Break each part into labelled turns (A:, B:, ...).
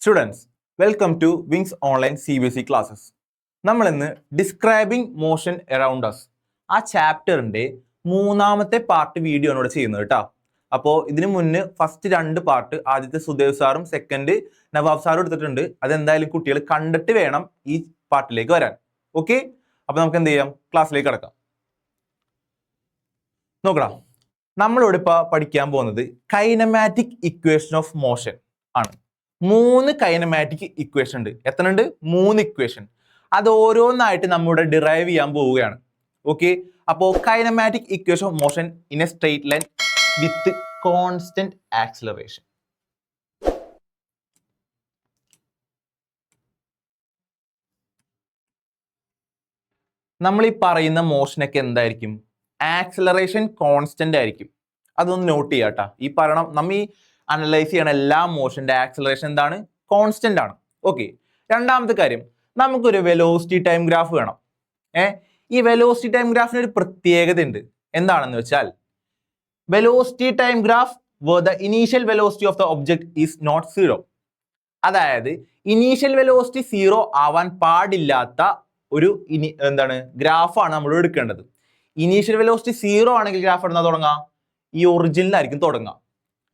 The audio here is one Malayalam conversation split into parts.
A: Students, welcome to Wings Online CBSE classes. നമ്മൾ ഇന്ന് ഡിസ്ക്രൈബിംഗ് മോഷൻ അറൗണ്ട് അസ് ആ ചാപ്റ്ററിന്റെ മൂന്നാമത്തെ പാർട്ട് വീഡിയോ ആണ് ഇവിടെ ചെയ്യുന്നത് കേട്ടോ. അപ്പോൾ ഇതിനു മുന്നേ ഫസ്റ്റ് രണ്ട് പാർട്ട് ആദ്യത്തെ സുദേവ് സാറും സെക്കൻഡ് നവാബ് സാറും എടുത്തിട്ടുണ്ട്. അതെന്തായാലും കുട്ടികൾ കണ്ടിട്ട് വേണം ഈ പാർട്ടിലേക്ക് വരാൻ. ഓക്കെ, അപ്പോൾ നമുക്ക് എന്ത് ചെയ്യാം, ക്ലാസ്സിലേക്ക് കടക്കാം. നോക്കണം, നമ്മളിവിടെ ഇപ്പോൾ പഠിക്കാൻ പോകുന്നത് കൈനമാറ്റിക് ഇക്വേഷൻ ഓഫ് മോഷൻ ആണ്. മൂന്ന് കൈനമാറ്റിക് ഇക്വേഷൻ ഉണ്ട്. എത്ര ഉണ്ട്? 3 ഇക്വേഷൻ. അത് ഓരോന്നായിട്ട് നമ്മളിവിടെ ഡിറൈവ് ചെയ്യാൻ പോവുകയാണ്. ഓക്കെ, അപ്പോൾ kinematic equation of motion in A straight line with constant acceleration. നമ്മൾ ഈ പറയുന്ന മോഷനൊക്കെ എന്തായിരിക്കും? ആക്സിലറേഷൻ കോൺസ്റ്റന്റ് ആയിരിക്കും. അതൊന്ന് നോട്ട് ചെയ്യാം കേട്ടോ. ഈ പറയണം, നമ്മ ഈ അനലൈസ് ചെയ്യണ എല്ലാ മോഷന്റെ ആക്സിലറേഷൻ എന്താണ്? കോൺസ്റ്റന്റ് ആണ്. ഓക്കെ, രണ്ടാമത്തെ കാര്യം, നമുക്കൊരു വെലോസിറ്റി ടൈം ഗ്രാഫ് വേണം. ഈ വെലോസിറ്റി ടൈം ഗ്രാഫിന് ഒരു പ്രത്യേകത ഉണ്ട്. എന്താണെന്ന് വെച്ചാൽ, velocity time graph where the initial velocity of the object is not zero. അതായത് ഇനീഷ്യൽ വെലോസിറ്റി 0 ആവാൻ പാടില്ലാത്ത ഒരു എന്താണ് ഗ്രാഫാണ് നമ്മൾ എടുക്കേണ്ടത്. ഇനീഷ്യൽ വെലോസിറ്റി 0 ആണെങ്കിൽ ഗ്രാഫ് എടുത്താൽ തുടങ്ങാം, ഈ ഒറിജിനിലായിരിക്കും തുടങ്ങാം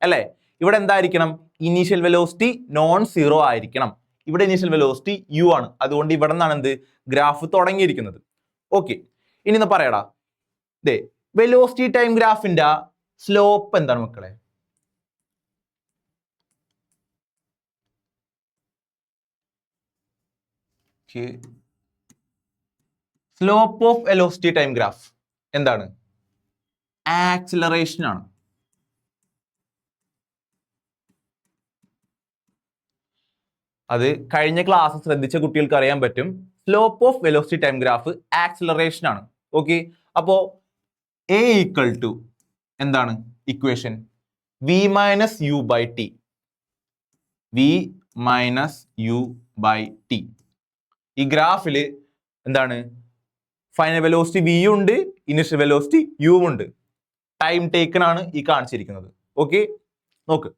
A: അല്ലേ? ഇവിടെ എന്തായിരിക്കണം? ഇനീഷ്യൽ വെലോസിറ്റി നോൺ സീറോ ആയിരിക്കണം. ഇവിടെ ഇനീഷ്യൽ വെലോസിറ്റി യു ആണ്. അതുകൊണ്ട് ഇവിടെ നിന്നാണ് എന്ത് ഗ്രാഫ് തുടങ്ങിയിരിക്കുന്നത്. ഓക്കെ, ഇനി ഒന്ന് പറയടാ, ദേ വെലോസിറ്റി ടൈം ഗ്രാഫിന്റെ സ്ലോപ്പ് എന്താണ് മക്കളെ? Slope of velocity time graph എന്താണ്? ആക്സിലറേഷൻ ആണ്. അത് കഴിഞ്ഞ ക്ലാസ് ശ്രദ്ധിച്ച കുട്ടികൾക്ക് അറിയാൻ പറ്റും. Slope of velocity time graph acceleration ആണ്. ഓക്കെ, അപ്പോ എ ഈക്വൽ ടു എന്താണ് equation? V minus U by t. V minus U by t. ഈ ഗ്രാഫിൽ എന്താണ്? ഫൈനൽ വെലോസിറ്റി വി ഉണ്ട്, ഇനിഷ്യൽ വെലോസിറ്റി യു ഉണ്ട്. ടൈം ടേക്കൺ ആണ് ഈ കാണിച്ചിരിക്കുന്നത്. ഓക്കെ, നോക്ക്,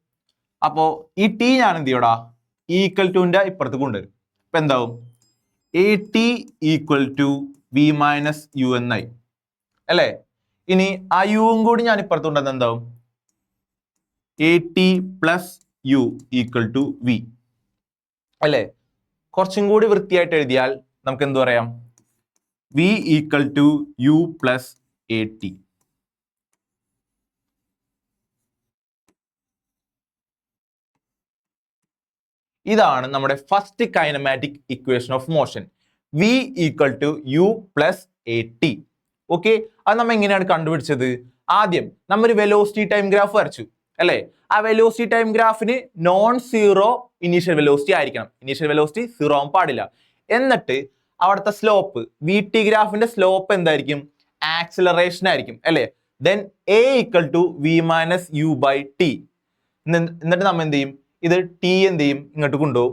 A: അപ്പോ ഈ ടി ഞാൻ എന്ത് ചെയ്യടാ? ഈക്വൽ ടുന്റെ ഇപ്പുറത്ത് കൊണ്ടുവരും. ഇപ്പൊ എന്താവും? A t equal to V minus u എന്നായി അല്ലേ? ഇനി ആ യുവും കൂടി ഞാൻ ഇപ്പുറത്ത് കൊണ്ടുവന്ന എന്താവും? A t plus u equal to v അല്ലേ? കുറച്ചും കൂടി വൃത്തിയായിട്ട് എഴുതിയാൽ നമുക്ക് എന്ത് പറയാം? V equal to U plus A t. ഇതാണ് നമ്മുടെ first kinematic equation of motion. V equal to U plus A t. Okay, അത് നമ്മൾ എങ്ങനെയാണ് കണ്ടുപിടിച്ചത്? ആദ്യം നമ്മൾ ഒരു വെലോസിറ്റി ടൈം ഗ്രാഫ് വരച്ചു അല്ലേ? ആ വെലോസിറ്റി ടൈം ഗ്രാഫിന് നോൺ സീറോ ഇനീഷ്യൽ വെലോസിറ്റി ആയിരിക്കണം. ഇനീഷ്യൽ വെലോസിറ്റി 0 ആവാൻ പാടില്ല. എന്നിട്ട് അവിടുത്തെ സ്ലോപ്പ്, വി ടി ഗ്രാഫിന്റെ സ്ലോപ്പ് എന്തായിരിക്കും? ആക്സിലറേഷൻ ആയിരിക്കും അല്ലേ? Then A equal to V minus U by T. എന്നിട്ട് നമ്മൾ എന്ത് ചെയ്യും? ഇത് ടി എന്ത് ചെയ്യും? ഇങ്ങോട്ട് കൊണ്ടുപോകും.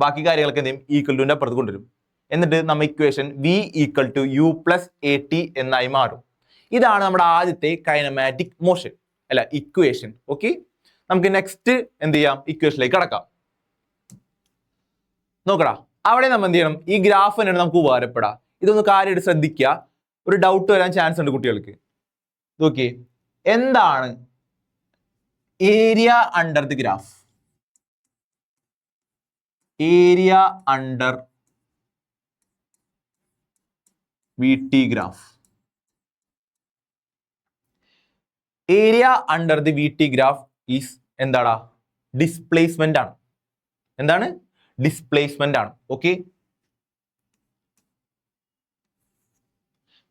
A: ബാക്കി കാര്യങ്ങളൊക്കെ എന്ത് ചെയ്യും? ഈക്വൽ ടുവിന്റെ അപ്പുറത്ത് കൊണ്ടുവരും. എന്നിട്ട് നമ്മൾ equation v equal to U plus A t എന്നായി മാറും. ഇതാണ് നമ്മുടെ ആദ്യത്തെ കൈനമാറ്റിക് മോഷൻ അല്ല ഇക്വേഷൻ. ഓക്കെ, നമുക്ക് നെക്സ്റ്റ് എന്ത് ചെയ്യാം? ഇക്വേഷനിലേക്ക് കടക്കാം. നോക്കടാ, അവിടെ നമ്മൾ എന്ത് ചെയ്യണം? ഈ ഗ്രാഫ് തന്നെയാണ് നമുക്ക് ഉപകാരപ്പെടാം. ഇതൊന്ന് കാര്യമായിട്ട് ശ്രദ്ധിക്കുക. ഒരു ഡൗട്ട് വരാൻ ചാൻസ് ഉണ്ട് കുട്ടികൾക്ക്. നോക്കിയേ, എന്താണ് area under the graph? Area under v t graph. Area under the v t graph is എന്താടാ? ഡിസ്പ്ലേസ്മെന്റ് ആണ്. എന്താണ്? ഡിസ്പ്ലേസ്മെന്റ് ആണ്. ഓക്കെ,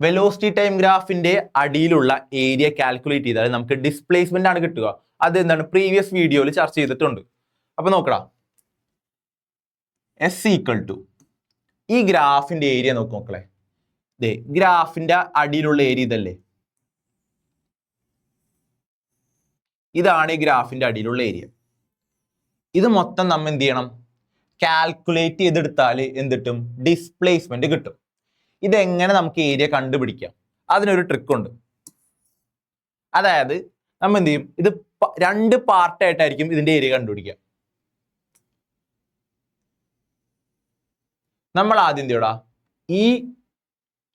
A: വെലോസിറ്റി ടൈം ഗ്രാഫിന്റെ അടിയിലുള്ള ഏരിയ കാൽക്കുലേറ്റ് ചെയ്താൽ നമുക്ക് ഡിസ്പ്ലേസ്മെന്റ് ആണ് കിട്ടുക. അത് എന്താണ്? പ്രീവിയസ് വീഡിയോയിൽ ചർച്ച ചെയ്തിട്ടുണ്ട്. അപ്പൊ നോക്കടാ, എസ് ഈക്വൽ ടു ഈ ഗ്രാഫിന്റെ ഏരിയ നോക്ക് മക്കളെ. ദേ ഗ്രാഫിന്റെ അടിയിലുള്ള ഏരിയ ഇതല്ലേ? ഇതാണ് ഈ ഗ്രാഫിന്റെ അടിയിലുള്ള ഏരിയ. ഇത് മൊത്തം നമ്മൾ എന്ത് ചെയ്യണം? കാൽക്കുലേറ്റ് ചെയ്തെടുത്താൽ എന്ത് കിട്ടും? ഡിസ്പ്ലേസ്മെന്റ് കിട്ടും. ഇതെങ്ങനെ നമുക്ക് ഏരിയ കണ്ടുപിടിക്കാം? അതിനൊരു ട്രിക്ക് ഉണ്ട്. അതായത് നമ്മൾ എന്ത് ചെയ്യും? ഇത് രണ്ട് പാർട്ടായിട്ടായിരിക്കും ഇതിന്റെ ഏരിയ കണ്ടുപിടിക്കുക. നമ്മൾ ആദ്യം എന്ത് ഈ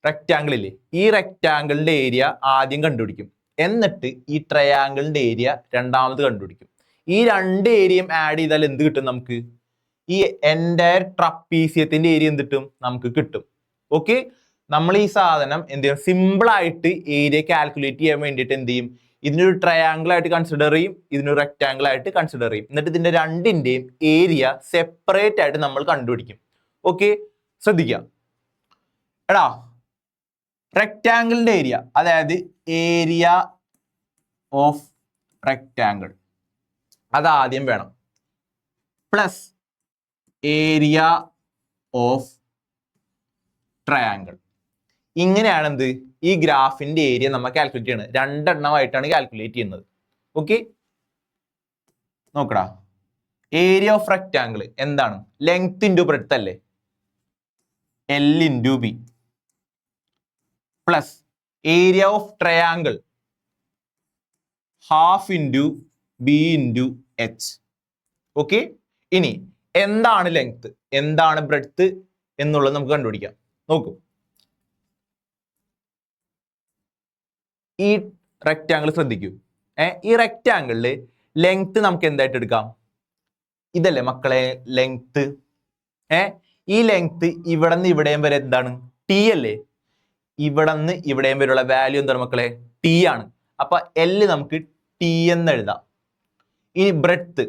A: റെക്റ്റാങ്കിൾ ഇല്ലേ, ഈ റെക്റ്റാങ്കിളിന്റെ ഏരിയ ആദ്യം കണ്ടുപിടിക്കും. എന്നിട്ട് ഈ ട്രയാങ്കിളിന്റെ ഏരിയ രണ്ടാമത് കണ്ടുപിടിക്കും. ഈ രണ്ട് ഏരിയയും ആഡ് ചെയ്താൽ എന്ത് കിട്ടും നമുക്ക്? ഈ എൻറ്റയർ ട്രപ്പീസിയത്തിന്റെ ഏരിയ എന്ത് കിട്ടും? നമുക്ക് കിട്ടും. ഓക്കെ, നമ്മൾ ഈ സാധനം എന്ത് ചെയ്യും? സിമ്പിൾ ആയിട്ട് ഏരിയ കാൽക്കുലേറ്റ് ചെയ്യാൻ വേണ്ടിയിട്ട് എന്ത് ചെയ്യും? ഇതിനൊരു ട്രയാങ്കിൾ ആയിട്ട് കൺസിഡർ ചെയ്യും, ഇതിനൊരു റെക്റ്റാങ്കിൾ ആയിട്ട് കൺസിഡർ ചെയ്യും. എന്നിട്ട് ഇതിന്റെ രണ്ടിന്റെയും ഏരിയ സെപ്പറേറ്റ് ആയിട്ട് നമ്മൾ കണ്ടുപിടിക്കും. ഓക്കെ, ശ്രദ്ധിക്കാം. എടാ, റെക്റ്റാങ്കിളിന്റെ ഏരിയ, അതായത് ഏരിയ ഓഫ് റെക്റ്റാങ്കിൾ, അതാദ്യം വേണം. Plus area of triangle. ഇങ്ങനെയാണ് എന്ത് ഈ ഗ്രാഫിന്റെ ഏരിയ നമ്മൾ കാൽക്കുലേറ്റ് ചെയ്യുന്നത്. രണ്ടെണ്ണമായിട്ടാണ് കാൽക്കുലേറ്റ് ചെയ്യുന്നത്. ഓക്കെ, നോക്കടാ. ഏരിയ ഓഫ് റെക്റ്റാങ്കിൾ എന്താണ്? ലെങ്ത് ഇൻറ്റു ബ്രെഡ്ത്ത് അല്ലേ, L into B. Plus area of triangle half into B into H. Okay, ഇനി എന്താണ് ലെങ്ത്, എന്താണ് ബ്രെഡ്ത്ത് എന്നുള്ളത് നമുക്ക് കണ്ടുപിടിക്കാം. നോക്കൂ, ഈ റെക്റ്റാങ്കിൾ ശ്രദ്ധിക്കൂ. ഈ റെക്റ്റാങ്കിളില് ലെങ്ത് നമുക്ക് എന്തായിട്ട് എടുക്കാം? ഇതല്ലേ മക്കളെ ലെങ്ത്. ഈ ലെങ്ത് ഇവിടെ നിന്ന് ഇവിടെയും വരെ എന്താണ്? ടി അല്ലേ. ഇവിടെ നിന്ന് ഇവിടെയും വരെയുള്ള വാല്യൂ എന്താണ് മക്കളെ? ടി ആണ്. അപ്പൊ എൽ നമുക്ക് ടി എന്ന് എഴുതാം. ഇനി ബ്രെഡ്ത്ത്,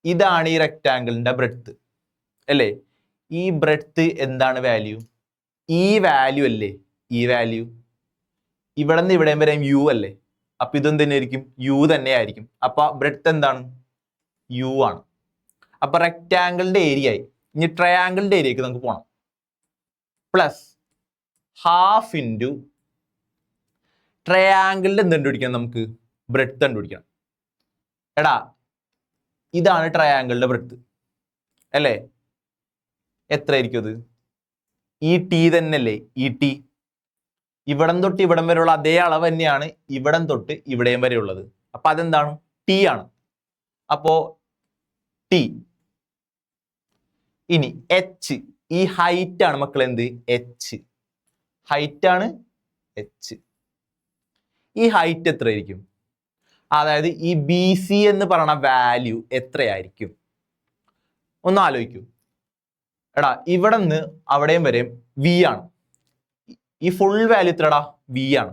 A: ഇതാണ് ഈ റെക്റ്റാങ്കിളിന്റെ ബ്രെഡ്ത്ത് അല്ലേ. ഈ ബ്രെഡ്ത്ത് എന്താണ് വാല്യൂ? ഈ വാല്യൂ അല്ലേ, ഈ വാല്യൂ. ഇവിടെ നിന്ന് ഇവിടെയും വരെ യു അല്ലേ, അപ്പൊ ഇതും തന്നെ ആയിരിക്കും, യു തന്നെ ആയിരിക്കും. അപ്പൊ ബ്രെഡ്ത്ത് എന്താണ്? യു ആണ്. അപ്പൊ റെക്റ്റാങ്കിളിന്റെ ഏരിയ ആയി. ഇനി ട്രയാങ്കിളിന്റെ ഏരിയക്ക് നമുക്ക് പോകണം. പ്ലസ് ഹാഫ് ഇൻറ്റു ട്രയാങ്കിളിന്റെ എന്ത് കണ്ടുപിടിക്കണം നമുക്ക്? ബ്രെഡ്ത്ത് കണ്ടുപിടിക്കണം. എടാ, ഇതാണ് ട്രയാങ്കിളിന്റെ ബ്രെഡ്ത്ത് അല്ലേ. എത്ര ആയിരിക്കും അത്? ഈ ടി തന്നെയല്ലേ, ഈ ടി. ഇവിടം തൊട്ട് ഇവിടം വരെയുള്ള അതേ അളവ് തന്നെയാണ് ഇവിടം തൊട്ട് ഇവിടെയും വരെ ഉള്ളത്. അപ്പൊ അതെന്താണ്? ടി ആണ്. അപ്പോ ടി. ഇനി എച്ച്, ഈ ഹൈറ്റ് ആണ് മക്കൾ. എന്ത്? എച്ച്. ഹൈറ്റ് ആണ് എച്ച്. ഈ ഹൈറ്റ് എത്ര ആയിരിക്കും? അതായത് ഈ ബി സി എന്ന് പറയുന്ന വാല്യൂ എത്രയായിരിക്കും? ഒന്ന് ആലോചിക്കൂ. എടാ, ഇവിടെ നിന്ന് അവിടെയും വരെ വി ആണ്. ഈ ഫുൾ വാല്യൂ എത്രടാ? വി ആണ്.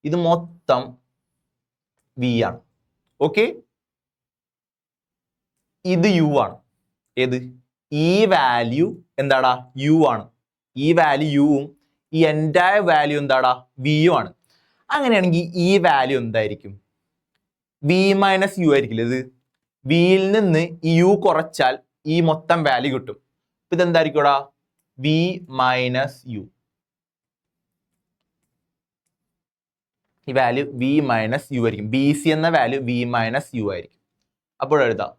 A: ഇത് മൊത്തം വി ആണ്. ഓക്കെ, ഇത് യു ആണ്. ഏത്? ഈ വാല്യൂ എന്താടാ? യു ആണ്. ഈ വാല്യൂ യുവും ഈ എൻറ്റയർ വാല്യൂ എന്താടാ? വിയും ആണ്. അങ്ങനെയാണെങ്കിൽ ഈ വാല്യൂ എന്തായിരിക്കും? വി മൈനസ് യു ആയിരിക്കില്ല ഇത്. വിയിൽ നിന്ന് ഈ യു കുറച്ചാൽ ഈ മൊത്തം വാല്യൂ കിട്ടും. അപ്പൊ ഇതെന്തായിരിക്കൂടാ? V minus U. ഈ വാല്യൂ വി മൈനസ് യു ആയിരിക്കും. ബി സി എന്ന വാല്യൂ വി മൈനസ് യു ആയിരിക്കും. അപ്പോൾ എഴുതാം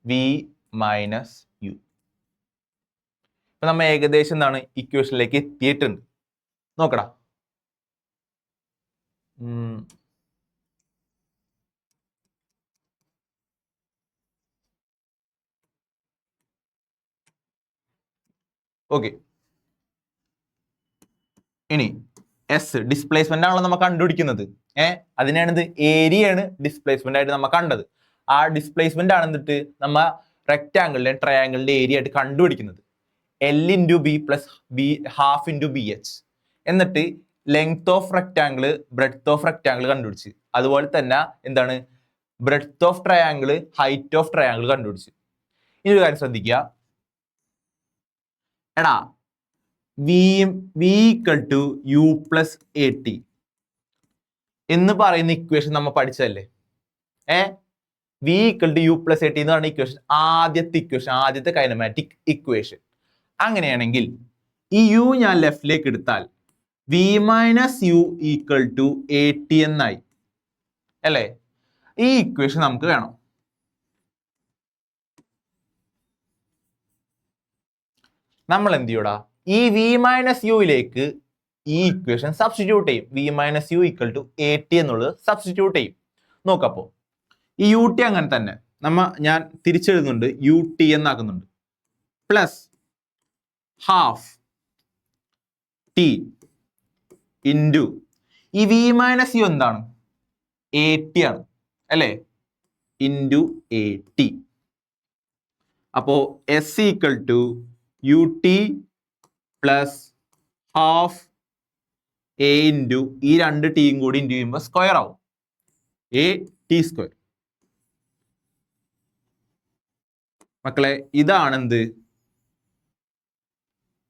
A: വി മൈനസ് യു. ഇപ്പൊ നമ്മൾ ഏകദേശം എന്താണ് ഇക്വേഷനിലേക്ക് എത്തിയിട്ടുണ്ട്. നോക്കടാ. ഓക്കെ, ഇനി എസ് ഡിസ്പ്ലേസ്മെന്റ് ആണല്ലോ നമ്മൾ കണ്ടുപിടിക്കുന്നത്. അതിനാണ് ഇത് ഏരിയയാണ് ഡിസ്പ്ലേസ്മെന്റ് ആയിട്ട് നമ്മൾ കണ്ടത്. ആ ഡിസ്പ്ലേസ്മെന്റ് ആണ് എന്നിട്ട് നമ്മ റെക്റ്റാങ്കിളിന്റെ ട്രയാങ്കിളിന്റെ ഏരിയ ആയിട്ട് കണ്ടുപിടിക്കുന്നത്. L into B plus B half into B H. എന്നിട്ട് length of rectangle breadth of rectangle കണ്ടുപിടിച്ച്, അതുപോലെ തന്നെ എന്താണ് breadth of triangle height of triangle കണ്ടുപിടിച്ച്. ഇനി ഒരു കാര്യം ശ്രദ്ധിക്കുക. എടാ, V equal to U plus A T എന്ന് പറയുന്ന ഇക്വേഷൻ നമ്മൾ പഠിച്ചതല്ലേ. V equal to U plus A T എന്ന് പറയുന്ന ഇക്വേഷൻ ആദ്യത്തെ ഇക്വേഷൻ, ആദ്യത്തെ കൈനമാറ്റിക് ഇക്വേഷൻ. അങ്ങനെയാണെങ്കിൽ ഈ യു ഞാൻ ലെഫ്റ്റിലേക്ക് എടുത്താൽ v minus U equal to A t എന്നായി അല്ലേ. ഈ ഇക്വേഷൻ നമുക്ക് വേണം. നമ്മൾ എന്ത് ചെയ്യൂടാ? ഈ വി മൈനസ് യുയിലേക്ക് ഈ ഇക്വേഷൻ സബ്സ്റ്റിറ്റ്യൂട്ട് ചെയ്യും. V minus U equal to A T എന്നുള്ളത് സബ്സ്റ്റിറ്റ്യൂട്ട് ചെയ്യും. നോക്കപ്പോ ഈ യു ടി അങ്ങനെ തന്നെ ഞാൻ തിരിച്ചെഴുതുന്നുണ്ട്, യു ടി എന്നാക്കുന്നുണ്ട്. പ്ലസ് ഹാഫ് ടി ഇൻറ്റു ഈ വി മൈനസ് യു എന്താണ് എ ടി ആണ് അല്ലേ ഇൻറ്റു എ ടി. അപ്പോൾ S equal to U T plus half A into ഈ രണ്ട് ടിയും കൂടി ഇൻറ്റു ചെയ്യുമ്പോൾ സ്ക്വയർ ആവും എ ടി സ്ക്വയർ. മക്കളെ ഇതാണ് എന്ത്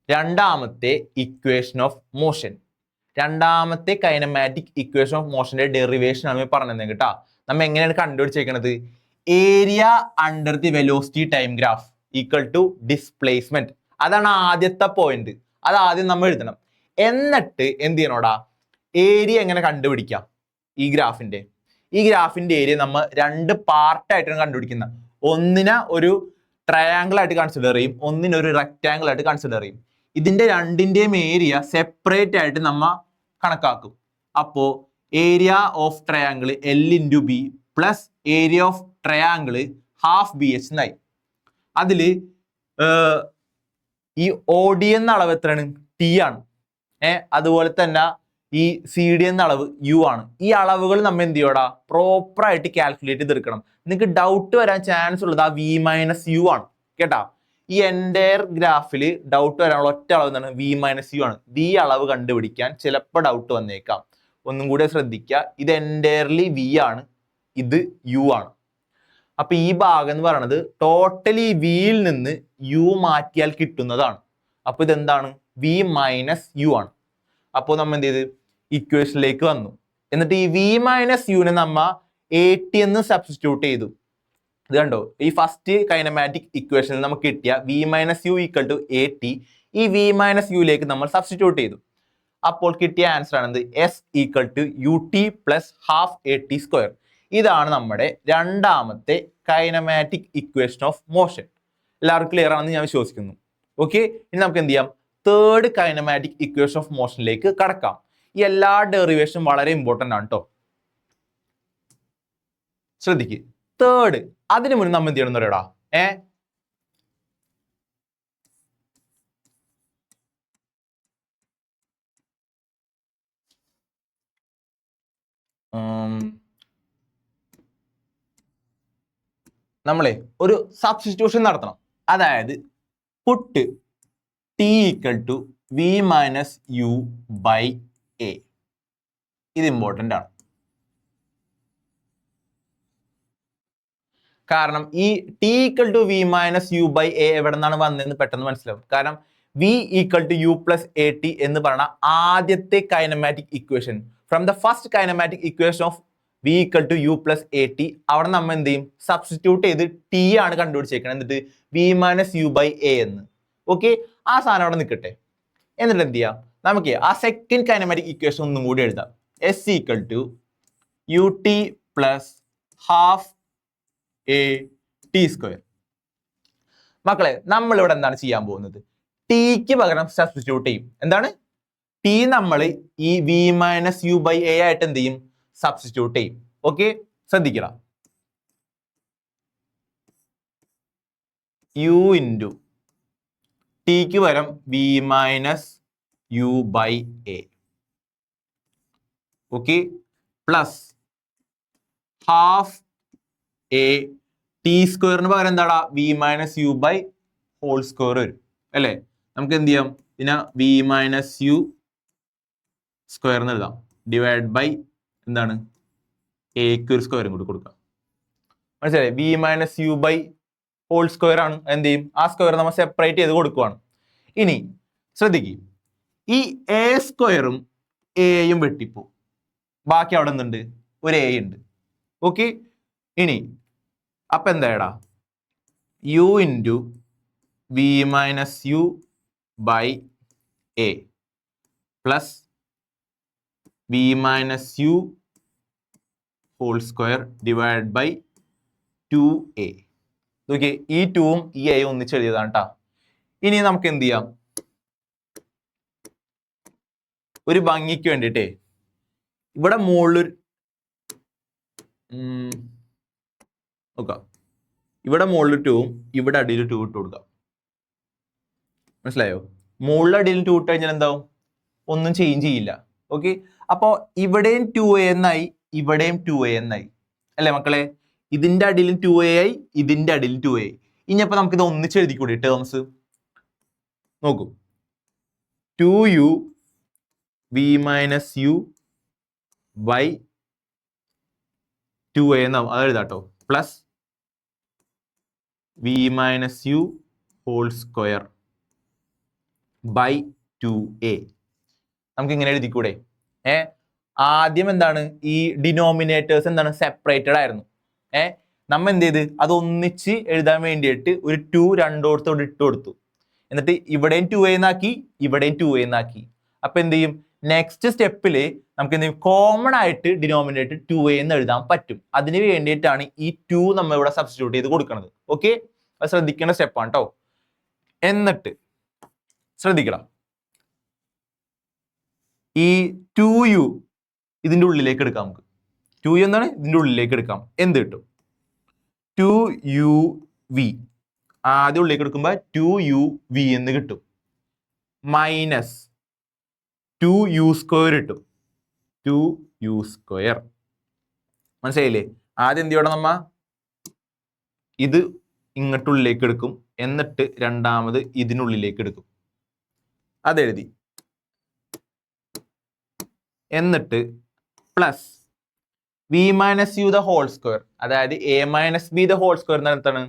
A: രണ്ടാമത്തെ ഇക്വേഷൻ ഓഫ് മോഷൻ. രണ്ടാമത്തെ കൈനമാറ്റിക് ഇക്വേഷൻ ഓഫ് മോഷന്റെ ഡെറിവേഷൻ ആണ് പറഞ്ഞത് കേട്ടാ. നമ്മൾ എങ്ങനെയാണ് കണ്ടുപിടിച്ചേക്കണത്? Area under the velocity time graph equal to displacement. അതാണ് ആദ്യത്തെ പോയിന്റ്. അത് ആദ്യം നമ്മൾ എഴുതണം. എന്നിട്ട് എന്ത് ചെയ്യണോടാ ഏരിയ എങ്ങനെ കണ്ടുപിടിക്കാം? ഈ ഗ്രാഫിന്റെ ഏരിയ നമ്മൾ രണ്ട് പാർട്ടായിട്ടാണ് കണ്ടുപിടിക്കുന്നത്. ഒന്നിനെ ഒരു ട്രയാങ്കിൾ ആയിട്ട് കൺസിഡർ ചെയ്യും, ഒന്നിനെ ഒരു റെക്ടാങ്കിൾ ആയിട്ട് കൺസിഡർ ചെയ്യും. ഇതിന്റെ രണ്ടിന്റെയും ഏരിയ സെപ്പറേറ്റ് ആയിട്ട് നമ്മ കണക്കാക്കും. അപ്പോ area of triangle L into B plus area of triangle half B H എന്നായി. അതില് ഈ ഒ ഡി എന്ന അളവ് എത്രയാണ്? ടി ആണ്. അതുപോലെ തന്നെ ഈ സി ഡി എന്ന അളവ് യു ആണ്. ഈ അളവുകൾ നമ്മൾ എന്ത് ചെയ്യോടാ പ്രോപ്പർ ആയിട്ട് കാൽക്കുലേറ്റ് ചെയ്തെടുക്കണം. നിങ്ങൾക്ക് ഡൗട്ട് വരാൻ ചാൻസ് ഉള്ളത് ആ വി മൈനസ് യു ആണ് കേട്ടാ. ഈ എൻറ്റയർ ഗ്രാഫിൽ ഡൗട്ട് വരാനുള്ള ഒറ്റ അളവ് എന്താണ്? വി മൈനസ് യു ആണ്. ഈ അളവ് കണ്ടുപിടിക്കാൻ ചിലപ്പോൾ ഡൗട്ട് വന്നേക്കാം. ഒന്നും കൂടെ ശ്രദ്ധിക്കുക. ഇത് എൻറ്റയർലി വി ആണ്, ഇത് യു ആണ്. അപ്പൊ ഈ ഭാഗം എന്ന് പറയുന്നത് ടോട്ടലി വിയിൽ നിന്ന് യു മാറ്റിയാൽ കിട്ടുന്നതാണ്. അപ്പൊ ഇതെന്താണ്? വി മൈനസ് യു ആണ്. അപ്പോൾ നമ്മൾ എന്ത് ചെയ്ത് ഇക്വേഷനിലേക്ക് വന്നു. എന്നിട്ട് ഈ വി മൈനസ് യുവിനെ നമ്മ എ ടി എന്ന് സബ്സ്റ്റിറ്റ്യൂട്ട് ചെയ്തു. ഇത് കണ്ടോ, ഈ ഫസ്റ്റ് കൈനമാറ്റിക് ഇക്വേഷനിൽ നമുക്ക് കിട്ടിയ V minus U equal to A T ഈ വി മൈനസ് യുയിലേക്ക് നമ്മൾ സബ്സ്റ്റിറ്റ്യൂട്ട് ചെയ്തു. അപ്പോൾ കിട്ടിയ ആൻസർ ആണെന്ത്? S equal to U T plus half A T square. ഇതാണ് നമ്മുടെ രണ്ടാമത്തെ കൈനമാറ്റിക് ഇക്വേഷൻ ഓഫ് മോഷൻ. എല്ലാവർക്കും ക്ലിയർ ആണെന്ന് ഞാൻ വിശ്വസിക്കുന്നു. ഓക്കെ, ഇനി നമുക്ക് എന്ത് ചെയ്യാം? തേർഡ് കൈനമാറ്റിക് ഇക്വേഷൻ ഓഫ് മോഷനിലേക്ക് കടക്കാം. ഈ എല്ലാ ഡെറിവേഷനും വളരെ ഇമ്പോർട്ടൻ്റ് ആണ് കേട്ടോ. ശ്രദ്ധിക്ക്. തേർഡ്, അതിന് മുന്നേ നമ്മൾ എന്ത് ചെയ്യണം എന്ന് പറയടാ. നമ്മളെ ഒരു സബ്സ്റ്റിറ്റ്യൂഷൻ നടത്തണം. അതായത് put t equal to V minus U by a. ഇത് ഇമ്പോർട്ടൻ്റ് ആണ്. കാരണം ഈ t equal to V minus U by a എവിടെ നിന്നാണ് വന്നതെന്ന് പെട്ടെന്ന് മനസ്സിലാവും. കാരണം v equal to U plus A T എന്ന് പറയുന്ന ആദ്യത്തെ kinematic equation from the first kinematic equation of v equal to U plus A t അവിടെ നമ്മൾ എന്ത് ചെയ്യും? സബ്സ്റ്റിറ്റ്യൂട്ട് ചെയ്ത് ടി ആണ് കണ്ടുപിടിച്ചേക്കണം. എന്നിട്ട് v minus U by a എന്ന്. ഓക്കെ, ആ സാധനം അവിടെ നിൽക്കട്ടെ. എന്നിട്ട് എന്ത് ചെയ്യാം? നമുക്ക് ആ സെക്കൻഡ് കൈനമാറ്റിക് ഇക്വേഷൻ ഒന്നും കൂടി എഴുതാം. S equal to U T plus half A T square. മക്കളെ നമ്മൾ ഇവിടെ എന്താണ് ചെയ്യാൻ പോകുന്നത്? ടിക്ക് പകരം സബ്സ്റ്റിറ്റ്യൂട്ട് ചെയ്യും. എന്താണ്? ടി നമ്മൾ ഈ V minus U by a ആയിട്ട് എന്ത് ചെയ്യും? സബ്സ്റ്റിറ്റ്യൂട്ട് ചെയ്യും. ഓക്കെ, ശ്രദ്ധിക്കുക. യു ഇൻറ്റു ടിക്ക് പകരം v minus U by a. Okay, plus half A t സ്ക്വയറിന് പകരം എന്താടാ? V minus U by whole square വരും അല്ലേ? നമുക്ക് എന്ത് ചെയ്യാം? ഇതിനെ വി മൈനസ് യു സ്ക്വയർ എന്ന് എഴുതാം. ഡിവൈഡ് ബൈ എന്താണ്? എക്ക് ഒരു സ്ക്വയറും കൂടി കൊടുക്കാം. മനസ്സിലായി? V minus U by whole square ആണ്. എന്ത് ചെയ്യും? ആ സ്ക്വയർ നമ്മൾ സെപ്പറേറ്റ് ചെയ്ത് കൊടുക്കുവാണ്. ഇനി ശ്രദ്ധിക്കുക, ഈ എ സ്ക്വയറും എയും വെട്ടിപ്പോ. ബാക്കി അവിടെ എന്തുണ്ട്? ഒരു എ ഉണ്ട്. ഓക്കെ, ഇനി അപ്പൊ എന്താടാ? U into v minus U by a plus V minus u whole square divide by 2a. Okay, ഈ 2ഉം ഈ എയും ഒന്നിച്ച് എഴുതിയതാണ് കേട്ടോ. ഇനി നമുക്ക് എന്ത് ചെയ്യാം? ഒരു ഭംഗിക്ക് വേണ്ടിയിട്ടേ ഇവിടെ മുകളിൽ നോക്കാം. ഇവിടെ മുകളിൽ 2ഉം ഇവിടെ അടിയിൽ 2 ഇട്ട് കൊടുക്കാം. മനസ്സിലായോ? മുകളിലെ അടിയിൽ 2 ഇട്ട് കഴിഞ്ഞാൽ എന്താവും? ഒന്നും ചേഞ്ച് ചെയ്യില്ല. ഓക്കെ, അപ്പോൾ ഇവിടെയും 2a എന്നായി, ഇവിടെയും 2a എന്നായി അല്ലേ മക്കളെ? ഇതിന്റെ അടിയിലും 2a ആയി, ഇതിന്റെ അടിയിലും 2a ആയി. ഇനിയപ്പോൾ നമുക്ക് ഇത് ഒന്നിച്ച് എഴുതിക്കൂടി ടേംസ്? നോക്കൂ, 2u v minus u by 2a എന്നാവും. അത് എഴുതാട്ടോ. Plus v minus u whole square by 2a. നമുക്ക് ഇങ്ങനെ എഴുതിക്കൂടെ? ആദ്യം എന്താണ്, ഈ ഡിനോമിനേറ്റേഴ്സ് എന്താണ്, സെപ്പറേറ്റഡ് ആയിരുന്നു. നമ്മ എന്ത് ചെയ്ത് അത് ഒന്നിച്ച് എഴുതാൻ വേണ്ടിയിട്ട് ഒരു 2 രണ്ടോടത്തോട് ഇട്ട് കൊടുത്തു. എന്നിട്ട് ഇവിടെയും 2a എന്നാക്കി, ഇവിടെയും 2a എന്നാക്കി. അപ്പൊ എന്ത് ചെയ്യും? നെക്സ്റ്റ് സ്റ്റെപ്പിൽ നമുക്ക് എന്ത് ചെയ്യും? കോമൺ ആയിട്ട് ഡിനോമിനേറ്റർ 2a എന്ന് എഴുതാൻ പറ്റും. അതിന് വേണ്ടിയിട്ടാണ് ഈ 2 നമ്മൾ ഇവിടെ സബ്സ്റ്റിറ്റ്യൂട്ട് ചെയ്ത് കൊടുക്കുന്നത്. ഓക്കെ, അത് ശ്രദ്ധിക്കേണ്ട സ്റ്റെപ്പാണ് കേട്ടോ. എന്നിട്ട് ശ്രദ്ധിക്കണം, ഈ 2u ഇതിന്റെ ഉള്ളിലേക്ക് എടുക്കാം. നമുക്ക് 2u എന്താണ് ഇതിന്റെ ഉള്ളിലേക്ക് എടുക്കാം. എന്ത് കിട്ടും? 2uv ആദ്യം ഉള്ളിലേക്ക് എടുക്കുമ്പോൾ 2uv എന്ന് കിട്ടും. മൈനസ് 2u സ്ക്വയർ കിട്ടും. 2u സ്ക്വയർ മനസ്സിലായില്ലേ? ആദ്യം എന്ത് ചെയ്യണം നമ്മ? ഇത് ഇങ്ങോട്ടുള്ളിലേക്ക് എടുക്കും, എന്നിട്ട് രണ്ടാമത് ഇതിനുള്ളിലേക്ക് എടുക്കും. അതെഴുതി. എന്നിട്ട് plus V minus U the whole square, അതായത് A minus B the whole square എന്താണ്?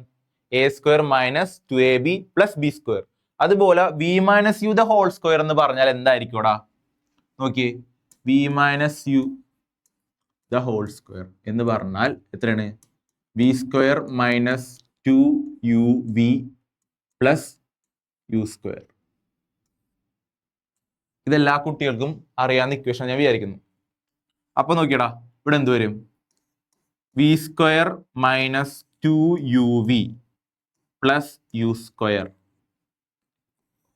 A: A square minus 2ab plus B square. അതുപോലെ V minus U the whole square എന്ന് പറഞ്ഞാൽ എന്തായിരിക്കും ഇവിടെ? നോക്കിയേ, V minus U the whole square എന്ന് പറഞ്ഞാൽ എത്രയാണ്? V square minus 2uv plus U square. ഇതെല്ലാ കുട്ടികൾക്കും അറിയാവുന്ന ഇക്വേഷൻ ഞാൻ വിചാരിക്കുന്നു. അപ്പൊ നോക്കിയടാ, ഇവിടെ എന്ത് വരും? V square minus 2uv plus U square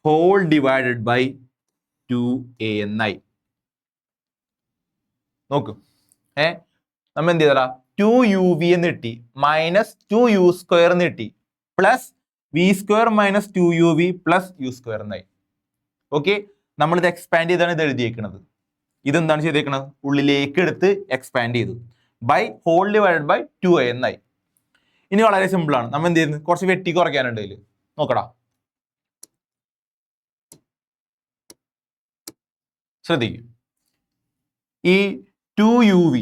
A: whole divided by 2a എന്നായി. നോക്ക്, നമ്മ എന്ത് ചെയ്തടാ? 2uv എന്ന് കിട്ടി, മൈനസ് 2u സ്ക്വയർ എന്ന് കിട്ടി, plus V square minus 2uv plus U square എന്നായി. ഓക്കെ, നമ്മളിത് എക്സ്പാൻഡ് ചെയ്താണ് ഇത് എഴുതിയേക്കുന്നത്. ഇതെന്താണ് ചെയ്തേക്കുന്നത്? ഉള്ളിലേക്ക് എടുത്ത് എക്സ്പാൻഡ് ചെയ്തു. By whole divided by 2a എന്നായി. ഇനി വളരെ സിമ്പിൾ ആണ്. നമ്മൾ എന്ത് ചെയ്യുന്നത്? കുറച്ച് വെട്ടി കുറയ്ക്കാനുണ്ട് ഇതിൽ. നോക്കടാ, ശ്രദ്ധിക്കും. ഈ 2uv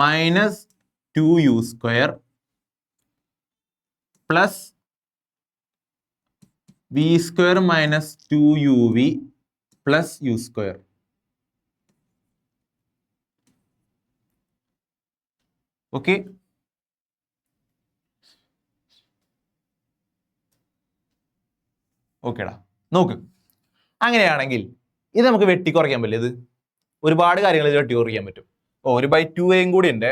A: minus 2u square plus V square minus 2uv plus U square. Okay, ഓക്കേടാ. നോക്ക്, അങ്ങനെയാണെങ്കിൽ ഇത് നമുക്ക് വെട്ടി കുറയ്ക്കാൻ പറ്റില്ല. ഇത് ഒരുപാട് കാര്യങ്ങൾ ഇത് വെട്ടി കുറയ്ക്കാൻ പറ്റും. ഒരു ബൈ 2a കൂടി ഉണ്ട്.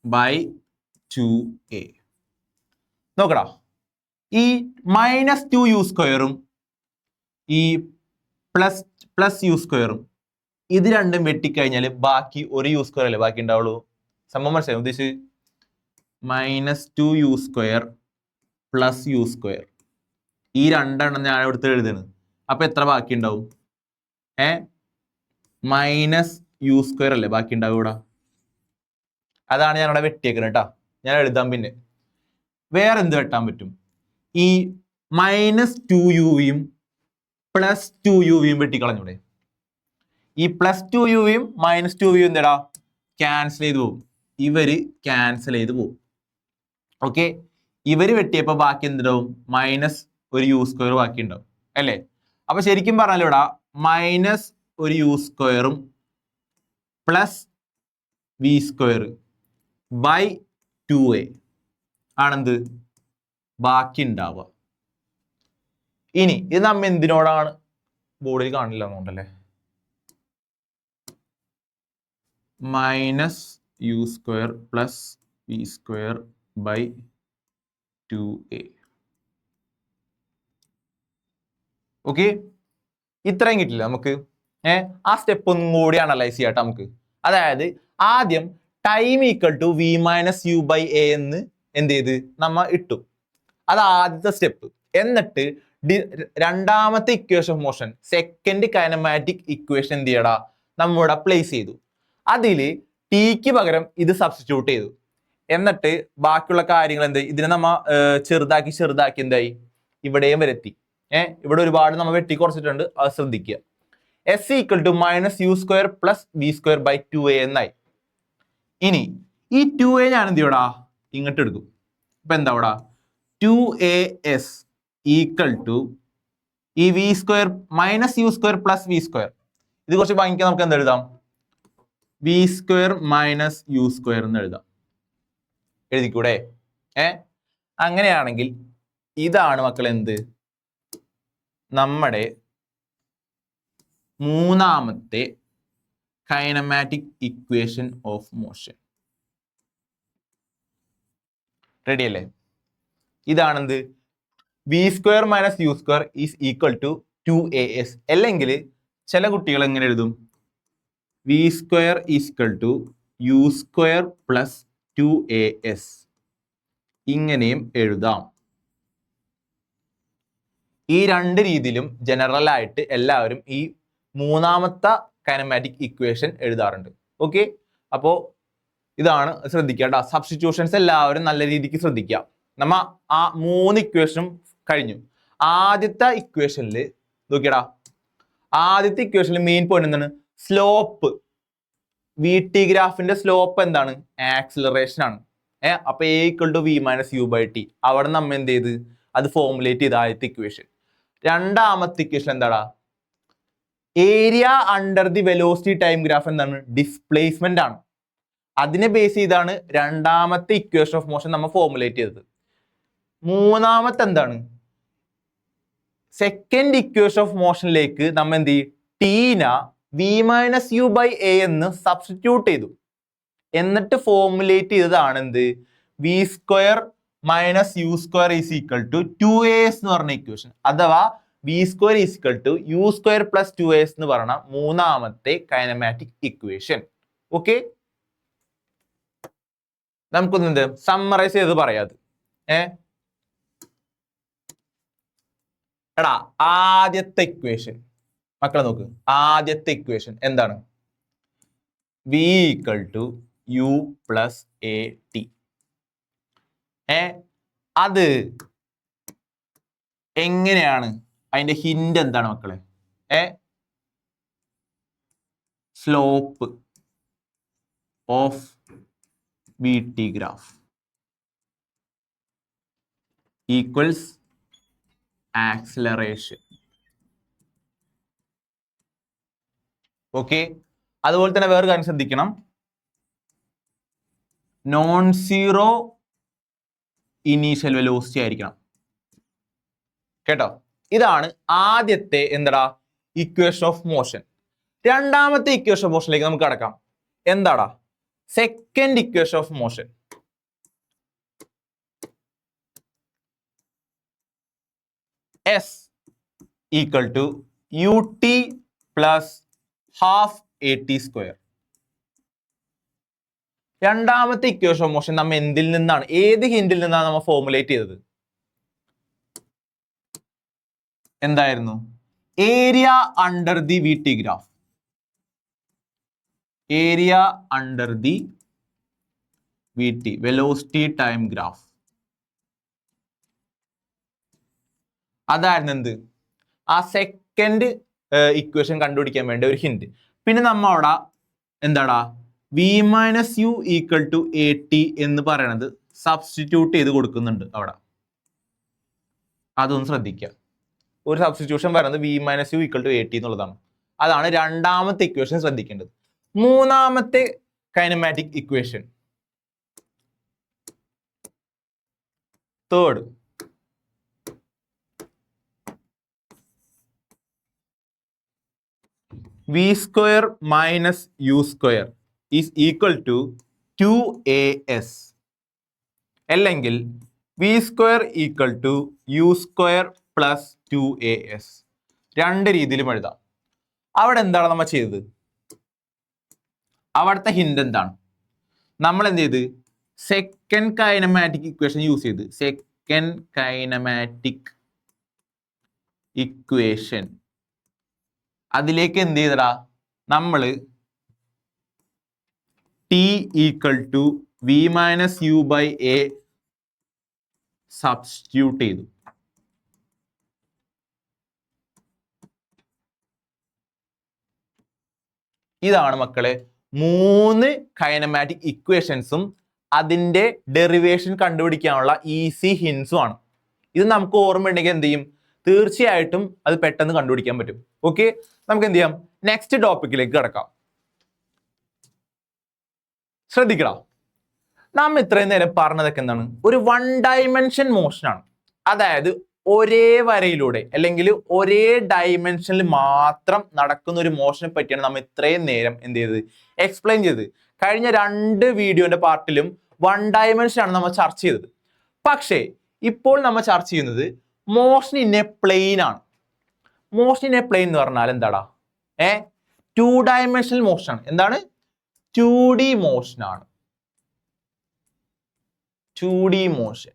A: ബൈ 2a നോക്കടാ, ഈ മൈനസ് 2u സ്ക്വയറും ഈ പ്ലസ് യു സ്ക്വയറും ഇത് രണ്ടും വെട്ടിക്കഴിഞ്ഞാൽ ബാക്കി ഒരു യു സ്ക്വയർ അല്ലേ ബാക്കി ഉണ്ടാവുള്ളൂ. സംഭവം മനസ്സിലായി ഉദ്ദേശിച്ച്? Minus 2u square plus U square, ഈ രണ്ടെണ്ണം ഞാൻ എടുത്ത് എഴുതുന്നത്. അപ്പൊ എത്ര ബാക്കി ഉണ്ടാവും? മൈനസ് യു സ്ക്വയർ അല്ലേ ബാക്കി ഉണ്ടാവും ഇവിടെ. അതാണ് ഞാൻ ഇവിടെ വെട്ടിയേക്കുന്നത് കേട്ടോ. ഞാൻ എഴുതാം. പിന്നെ വേറെ എന്ത് വെട്ടാൻ പറ്റും? ഈ മൈനസ് 2uയും പ്ലസ് 2uയും വെട്ടിക്കളഞ്ഞൂടെ? ഈ പ്ലസ് 2uയും മൈനസ് 2uയും എന്താടാ? ക്യാൻസൽ ചെയ്ത് പോകും. ഇവര് ക്യാൻസൽ ചെയ്ത് പോകും. ഓക്കെ, ഇവര് വെട്ടിയപ്പോ ബാക്കി എന്തുണ്ടാവും? മൈനസ് ഒരു യു സ്ക്വയർ ബാക്കി ഉണ്ടാവും അല്ലേ? അപ്പൊ ശരിക്കും പറഞ്ഞാൽ ഇവിടെ മൈനസ് ഒരു യു സ്ക്വയറും plus V square by 2a ആണെന്ത് ബാക്കി ഉണ്ടാവുക. ഇനി ഇത് നമ്മ എന്തിനോടാണ്? ബോർഡിൽ കാണില്ല എന്നുണ്ടല്ലേ. Minus U square plus V square by 2a. Okay, ഇത്രയും കിട്ടില്ല നമുക്ക്. ആ സ്റ്റെപ്പ് ഒന്നും കൂടി അനലൈസ് ചെയ്യാട്ടോ നമുക്ക്. അതായത് ആദ്യം time equal to V minus U by a എന്ന് എന്ത് ചെയ്ത് നമ്മ ഇട്ടു. അത് ആദ്യത്തെ സ്റ്റെപ്പ്. എന്നിട്ട് രണ്ടാമത്തെ equation of motion, second kinematic equation എന്ത് ചെയ്യടാ, നമ്മളിവിടെ പ്ലേസ് ചെയ്തു. അതില് ടിക്ക് പകരം ഇത് സബ്സ്റ്റിറ്റ്യൂട്ട് ചെയ്തു. എന്നിട്ട് ബാക്കിയുള്ള കാര്യങ്ങൾ എന്ത്, ഇതിനെ നമ്മ ചെറുതാക്കി എന്തായി ഇവിടെയും വരെത്തി. ഇവിടെ ഒരുപാട് നമ്മൾ വെട്ടി കുറച്ചിട്ടുണ്ട്, അത് ശ്രദ്ധിക്കുക. S equal to -u² plus v²/2a എന്നായി. ഇനി ഈ 2a ഞാൻ എന്ത് ചെയ്യടാ, ഇങ്ങോട്ട് എടുക്കും. ഇപ്പൊ എന്താ ഇവിടെ 2as ഈക്വൽ ടു ഈ v² -u² പ്ലസ് v². ഇത് കുറച്ച് ഭംഗിക്കാൻ നമുക്ക് എന്ത് എഴുതാം, v² -u² എന്ന് എഴുതാം. എഴുതിക്കൂടെ? അങ്ങനെയാണെങ്കിൽ ഇതാണ് മക്കൾ എന്ത്, നമ്മുടെ മൂന്നാമത്തെ kinematic equation of motion. Ready അല്ലേ? ഇതാണെന്ത്, v² -u² is equal to 2as. അല്ലെങ്കിൽ ചില കുട്ടികൾ എങ്ങനെ എഴുതും, v² equal to u² plus 2as. ഇങ്ങനെയും എഴുതാം. ഈ രണ്ട് രീതിയിലും ജനറൽ ആയിട്ട് എല്ലാവരും ഈ മൂന്നാമത്തെ കൈനമാറ്റിക് ഇക്വേഷൻ എഴുതാറുണ്ട്. ഓക്കെ, അപ്പോ ഇതാണ് ശ്രദ്ധിക്കുക. സബ്സ്റ്റിറ്റ്യൂഷൻസ് എല്ലാവരും നല്ല രീതിക്ക് ശ്രദ്ധിക്കുക. നമ്മ ആ 3 ഇക്വേഷനും കഴിഞ്ഞു. ആദ്യത്തെ ഇക്വേഷനിൽ നോക്കിയടാ, ആദ്യത്തെ ഇക്വേഷനിൽ മെയിൻ പോയിന്റ് എന്താണ്, സ്ലോപ്പ്. വി ടി ഗ്രാഫിന്റെ സ്ലോപ്പ് എന്താണ്, ആക്സിലറേഷൻ ആണ്. അപ്പൊ a = v - u/t. അവിടെ നമ്മ എന്ത് ചെയ്ത് അത് ഫോർമുലേറ്റ് ചെയ്ത ആദ്യത്തെ ഇക്വേഷൻ. രണ്ടാമത്തെ ഇക്വേഷൻ എന്താടാ, area under the velocity time graph എന്താണ്, ഡിസ്പ്ലേസ്മെന്റ് ആണ്. അതിനെ ബേസ് ചെയ്താണ് രണ്ടാമത്തെ ഇക്വേഷൻ ഓഫ് മോഷൻ നമ്മൾ ഫോർമുലേറ്റ് ചെയ്തത്. മൂന്നാമത്തെ എന്താണ്, സെക്കൻഡ് ഇക്വേഷൻ ഓഫ് മോഷനിലേക്ക് നമ്മൾ എന്ത് ചെയ്യും, ടീന v - u/a എന്ന് സബ്സ്റ്റിറ്റ്യൂട്ട് ചെയ്തു. എന്നിട്ട് ഫോർമുലേറ്റ് ചെയ്തതാണ് എന്ത്, v² - u² is equal to 2as എന്ന് പറഞ്ഞ ഇക്വേഷൻ. അഥവാ v² is equal to u² plus 2as എന്ന് പറഞ്ഞ മൂന്നാമത്തെ കൈനമാറ്റിക് ഇക്വേഷൻ. ഓക്കെ, നമുക്കൊന്ന് സമ്മറൈസ് ചെയ്ത് പറയാത്. എടാ, ആദ്യത്തെ ഇക്വേഷൻ മക്കളെ നോക്ക്. ആദ്യത്തെ ഇക്വേഷൻ എന്താണ്, v = u പ്ലസ് at. അത് എങ്ങനെയാണ്, അതിന്റെ ഹിന്റ് എന്താണ് മക്കളെ, slope of v t graph equals acceleration. Okay, അതുപോലെ തന്നെ വേറെ കാര്യം ശ്രദ്ധിക്കണം, നോൺ സീറോ ഇനീഷ്യൽ വെലോസിറ്റി ആയിരിക്കണം കേട്ടോ. ഇതാണ് ആദ്യത്തെ എന്താടാ ഇക്വേഷൻ ഓഫ് മോഷൻ. രണ്ടാമത്തെ ഇക്വേഷൻ ഓഫ് മോഷനിലേക്ക് നമുക്ക് കടക്കാം. എന്താടാ second equation of motion. S equal to ut plus half at². രണ്ടാമത്തെ ഇക്വേഷൻ ഓഫ് മോഷൻ നമ്മൾ എന്തിൽ നിന്നാണ്, ഏത് ഹിന്റിൽ നിന്നാണ് നമ്മൾ ഫോർമുലേറ്റ് ചെയ്തത്, എന്തായിരുന്നു, area under the v t graph. Area under the v t velocity time graph. അതായിരുന്നു എന്ത്, ആ സെക്കൻഡ് ഇക്വേഷൻ കണ്ടുപിടിക്കാൻ വേണ്ട ഒരു ഹിന്റ്. പിന്നെ നമ്മ അവിടെ എന്താടാ v - u equal to at എന്ന് പറയണത് സബ്സ്റ്റിറ്റ്യൂട്ട് ചെയ്ത് കൊടുക്കുന്നുണ്ട് അവിടെ. അതൊന്ന് ശ്രദ്ധിക്കുക. ഒരു സബ്സ്റ്റിറ്റ്യൂഷൻ പറയുന്നത് v - u equal to at എന്നുള്ളതാണ്. അതാണ് രണ്ടാമത്തെ ഇക്വേഷൻ ശ്രദ്ധിക്കേണ്ടത്. മൂന്നാമത്തെ kinematic equation, third, v² - u² is equal to 2as. അല്ലെങ്കിൽ v² equal to u² plus 2as. രണ്ട് രീതിയിലും എഴുതാം. അവിടെ എന്താണ് നമ്മൾ ചെയ്തത്, അവിടുത്തെ ഹിന്റ് എന്താണ്, നമ്മൾ എന്ത് ചെയ്ത് സെക്കൻഡ് കൈനമാറ്റിക് ഇക്വേഷൻ യൂസ് ചെയ്ത്. Second kinematic equation. അതിലേക്ക് എന്ത് ചെയ്തടാ, നമ്മള് t equal to V minus U by a substitute ചെയ്തു. ഇതാണ് മക്കളെ 3 കൈനമാറ്റിക് ഇക്വേഷൻസും അതിന്റെ ഡെറിവേഷൻ കണ്ടുപിടിക്കാനുള്ള ഈസി ഹിൻസും ആണ്. ഇത് നമുക്ക് ഓർമ്മയുണ്ടെങ്കിൽ എന്ത് ചെയ്യും, തീർച്ചയായിട്ടും അത് പെട്ടെന്ന് കണ്ടുപിടിക്കാൻ പറ്റും. ഓക്കെ, നമുക്ക് എന്ത് ചെയ്യാം, നെക്സ്റ്റ് ടോപ്പിക്കിലേക്ക് കിടക്കാം. ശ്രദ്ധിക്കണം, നാം ഇത്രയും നേരം പറഞ്ഞതൊക്കെ എന്താണ്, ഒരു 1 ഡയമെൻഷൻ മോഷനാണ്. അതായത് ഒരേ വരയിലൂടെ അല്ലെങ്കിൽ ഒരേ ഡയമെൻഷനിൽ മാത്രം നടക്കുന്ന ഒരു മോഷനെ പറ്റിയാണ് നമ്മൾ ഇത്രയും നേരം എന്ത് ചെയ്തത്, എക്സ്പ്ലെയിൻ ചെയ്തത്. കഴിഞ്ഞ 2 വീഡിയോന്റെ പാർട്ടിലും 1 ഡയമെൻഷൻ ആണ് നമ്മൾ ചർച്ച ചെയ്തത്. പക്ഷേ ഇപ്പോൾ നമ്മൾ ചർച്ച ചെയ്യുന്നത് മോഷൻ ഇൻ എ പ്ലെയിൻ ആണ്. മോഷൻ ഇൻ എ പ്ലെയിൻ എന്ന് പറഞ്ഞാൽ എന്താടാ, 2 ഡയമെൻഷണൽ മോഷൻ ആണ്. എന്താണ്, 2D മോഷൻ ആണ്. 2D motion.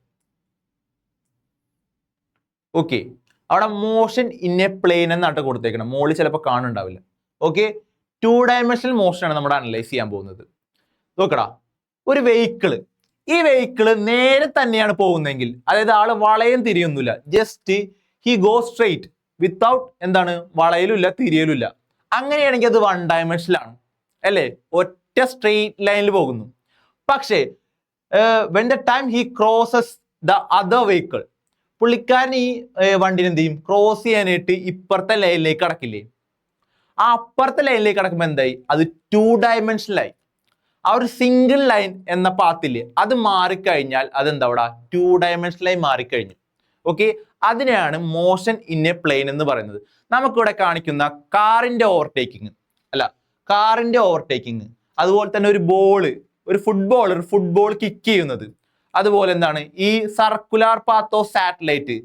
A: ഓക്കെ, അവിടെ മോഷൻ ഇൻ എ പ്ലെയിൻ എന്നാണ് കൊടുത്തേക്കണം. മോളിൽ ചിലപ്പോൾ കാണുന്നുണ്ടാവില്ല. ഓക്കെ, 2 ഡയമെൻഷണൽ മോഷൻ ആണ് നമ്മൾ അനലൈസ് ചെയ്യാൻ പോകുന്നത്. നോക്കടാ, ഒരു വെഹിക്കിള്, ഈ വെഹിക്കിള് നേരെ തന്നെയാണ് പോകുന്നതെങ്കിൽ, അതായത് ആള് വളയം തിരിയൊന്നുമില്ല, just he go straight without എന്താണ്, വളയലുമില്ല തിരിയലുമില്ല, അങ്ങനെയാണെങ്കിൽ അത് 1 ഡയമെൻഷനിലാണ് അല്ലേ, ഒറ്റ സ്ട്രെയിറ്റ് ലൈനിൽ പോകുന്നു. പക്ഷേ when the time he crosses the other vehicle, പുള്ളിക്കാരൻ ഈ വണ്ടിനെ എന്ത് ചെയ്യും, ക്രോസ് ചെയ്യാനായിട്ട് ഇപ്പുറത്തെ ലൈനിലേക്ക് കടക്കില്ലേ, ആ അപ്പുറത്തെ ലൈനിലേക്ക് കടക്കുമ്പോൾ എന്തായി, അത് 2 ഡയമെൻഷനിലായി. ആ ഒരു സിംഗിൾ ലൈൻ എന്ന പാത്തില്ലേ, അത് മാറിക്കഴിഞ്ഞാൽ അതെന്താ അവിടെ 2 ഡയമെൻഷനിലായി മാറിക്കഴിഞ്ഞു. ഓക്കെ, അതിനെയാണ് മോഷൻ ഇൻ എ പ്ലെയിൻ എന്ന് പറയുന്നത്. നമുക്കിവിടെ കാണിക്കുന്ന കാറിന്റെ ഓവർടേക്കിങ് അല്ല, കാറിന്റെ ഓവർടേക്കിങ്, അതുപോലെ തന്നെ ഒരു ബോള്, ഒരു ഫുട്ബോൾ കിക്ക് ചെയ്യുന്നത്, അതുപോലെ എന്താണ് ഈ സർക്കുലർ പാത്ത് ഓഫ് സാറ്റലൈറ്റ്,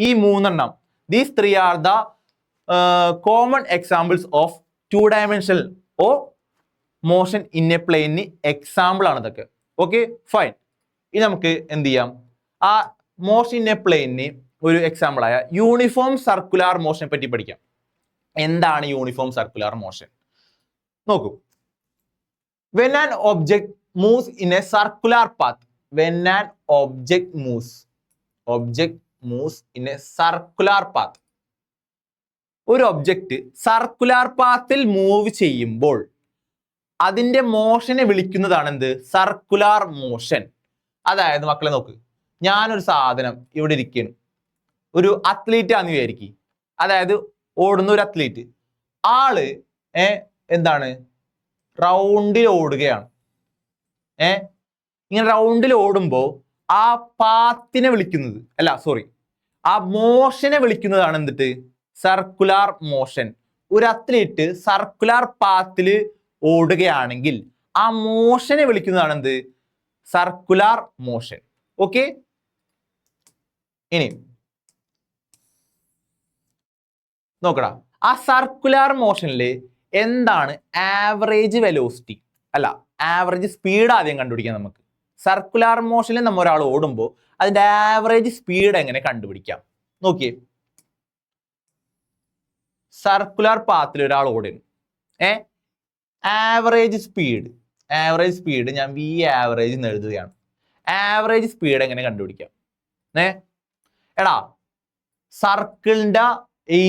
A: ഈ 3 എണ്ണം, these 3 are the common examples of 2 dimensional of motion in a plane example ആണ് ഇതൊക്കെ. Okay, fine. ഇനി നമുക്ക് എന്ത് ചെയ്യാം, ആ മോഷൻ ഇൻ എ പ്ലെയിന് ഒരു എക്സാമ്പിൾ ആയ യൂണിഫോം സർക്കുലർ മോഷനെ പറ്റി പഠിക്കാം. എന്താണ് യൂണിഫോം സർക്കുലർ മോഷൻ? നോക്കൂ, when an object moves in a circular path, when an object moves in a circular path, ഒരു ഒബ്ജക്റ്റ് സർക്കുലർ പാത്തിൽ മൂവ് ചെയ്യുമ്പോൾ അതിന്റെ മോഷനെ വിളിക്കുന്നതാണ് എന്ത്, സർക്കുലർ മോഷൻ. അതായത് മക്കളെ നോക്ക്, ഞാനൊരു സാധനം ഇവിടെ ഇരിക്കുന്നു, ഒരു അത്ലീറ്റ് ആണെന്ന് വിചാരിക്കും, അതായത് ഓടുന്ന ഒരു അത്ലീറ്റ്, ആള് എന്താണ് റൗണ്ടിൽ ഓടുകയാണ്. ഇങ്ങനെ റൗണ്ടിൽ ഓടുമ്പോൾ ആ പാത്തിനെ വിളിക്കുന്നത്, അല്ല സോറി, ആ മോഷനെ വിളിക്കുന്നതാണ് എന്തിട്ട്, സർക്കുലർ മോഷൻ. ഒരു അത്ലീറ്റ് സർക്കുലർ പാത്തിൽ ഓടുകയാണെങ്കിൽ ആ മോഷനെ വിളിക്കുന്നതാണ് എന്ത്, സർക്കുലർ മോഷൻ. ഓക്കെ, ഇനി നോക്കടാ, ആ സർക്കുലർ മോഷനിൽ എന്താണ് ആവറേജ് വെലോസിറ്റി, അല്ല ആവറേജ് സ്പീഡ് ആദ്യം കണ്ടുപിടിക്കാം നമുക്ക്. സർക്കുലർ മോഷനിൽ നമ്മൾ ഒരാൾ ഓടുമ്പോൾ അതിന്റെ ആവറേജ് സ്പീഡ് എങ്ങനെ കണ്ടുപിടിക്കാം നോക്കിയേ. സർക്കുലർ പാത്തിൽ ഒരാൾ ഓടുന്നു, ആവറേജ് സ്പീഡ് ഞാൻ വി ആവറേജ് എന്ന് എഴുതുകയാണ്. ആവറേജ് സ്പീഡ് എങ്ങനെ കണ്ടുപിടിക്കാം? എടാ, സർക്കിളിന്റെ ഈ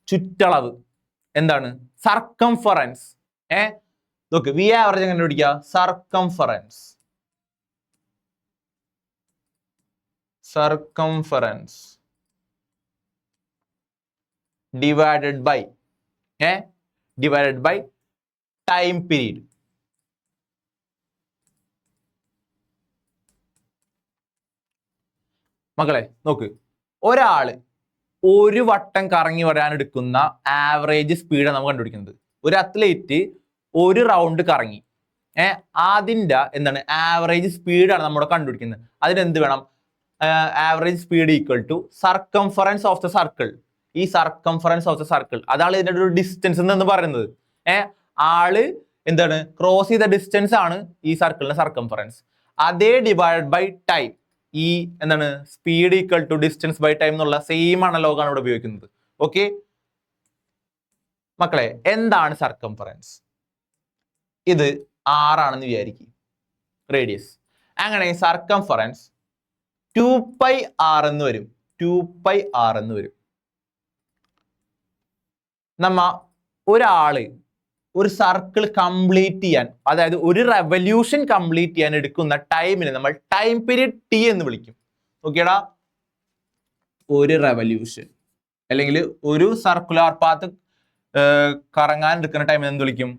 A: ചുറ്റളവ് എന്താണ്, സർക്കംഫറൻസ്. നോക്ക്, വി ആവറേജ് എങ്ങനെ കണ്ടുപിടിക്കുക, circumference divided by time period. മക്കളെ നോക്ക്, ഒരാള് ഒരു വട്ടം കറങ്ങി വരാൻ എടുക്കുന്ന ആവറേജ് സ്പീഡാണ് നമ്മൾ കണ്ടുപിടിക്കുന്നത്. ഒരു അത്ലറ്റ് ഒരു റൗണ്ട് കറങ്ങി, അതിൻ്റെ എന്താണ് ആവറേജ് സ്പീഡാണ് നമ്മുടെ കണ്ടുപിടിക്കുന്നത്. അതിനെന്ത് വേണം, average speed equal to circumference of the circle. ഈ സർക്കംഫറൻസ് ഓഫ് ദ സർക്കിൾ, അതാണ് ഇതിന്റെ ഒരു ഡിസ്റ്റൻസ് എന്ന് പറയുന്നത്. ആള് എന്താണ് ക്രോസ് ചെയ്ത ഡിസ്റ്റൻസ് ആണ് ഈ സർക്കിളിന്റെ സർക്കംഫറൻസ്. അതേ ഡിവൈഡ് ബൈ ടൈം. ഈ എന്താണ് speed equal to distance by time എന്നുള്ള സെയിം അനലോഗാണ് ഇവിടെ ഉപയോഗിക്കുന്നത്. ഓക്കെ മക്കളെ, എന്താണ് സർക്കംഫറൻസ്? ഇത് r ആണെന്ന് വിചാരിക്കും, റേഡിയസ്. അങ്ങനെ സർക്കംഫറൻസ് 2πr എന്ന് വരും. 2πr എന്ന് വരും. നമ്മ ഒരാള് ഒരു സർക്കിൾ കംപ്ലീറ്റ് ചെയ്യാൻ, അതായത് ഒരു റെവല്യൂഷൻ കംപ്ലീറ്റ് ചെയ്യാൻ എടുക്കുന്ന ടൈമിനെ നമ്മൾ ടൈം പീരീഡ് ടി എന്ന് വിളിക്കും. ഓക്കേടാ, ഒരു റെവല്യൂഷൻ അല്ലെങ്കിൽ ഒരു സർക്കുലർ പാത്ത് കറങ്ങാൻ എടുക്കുന്ന ടൈമിനെ എന്ത് വിളിക്കും?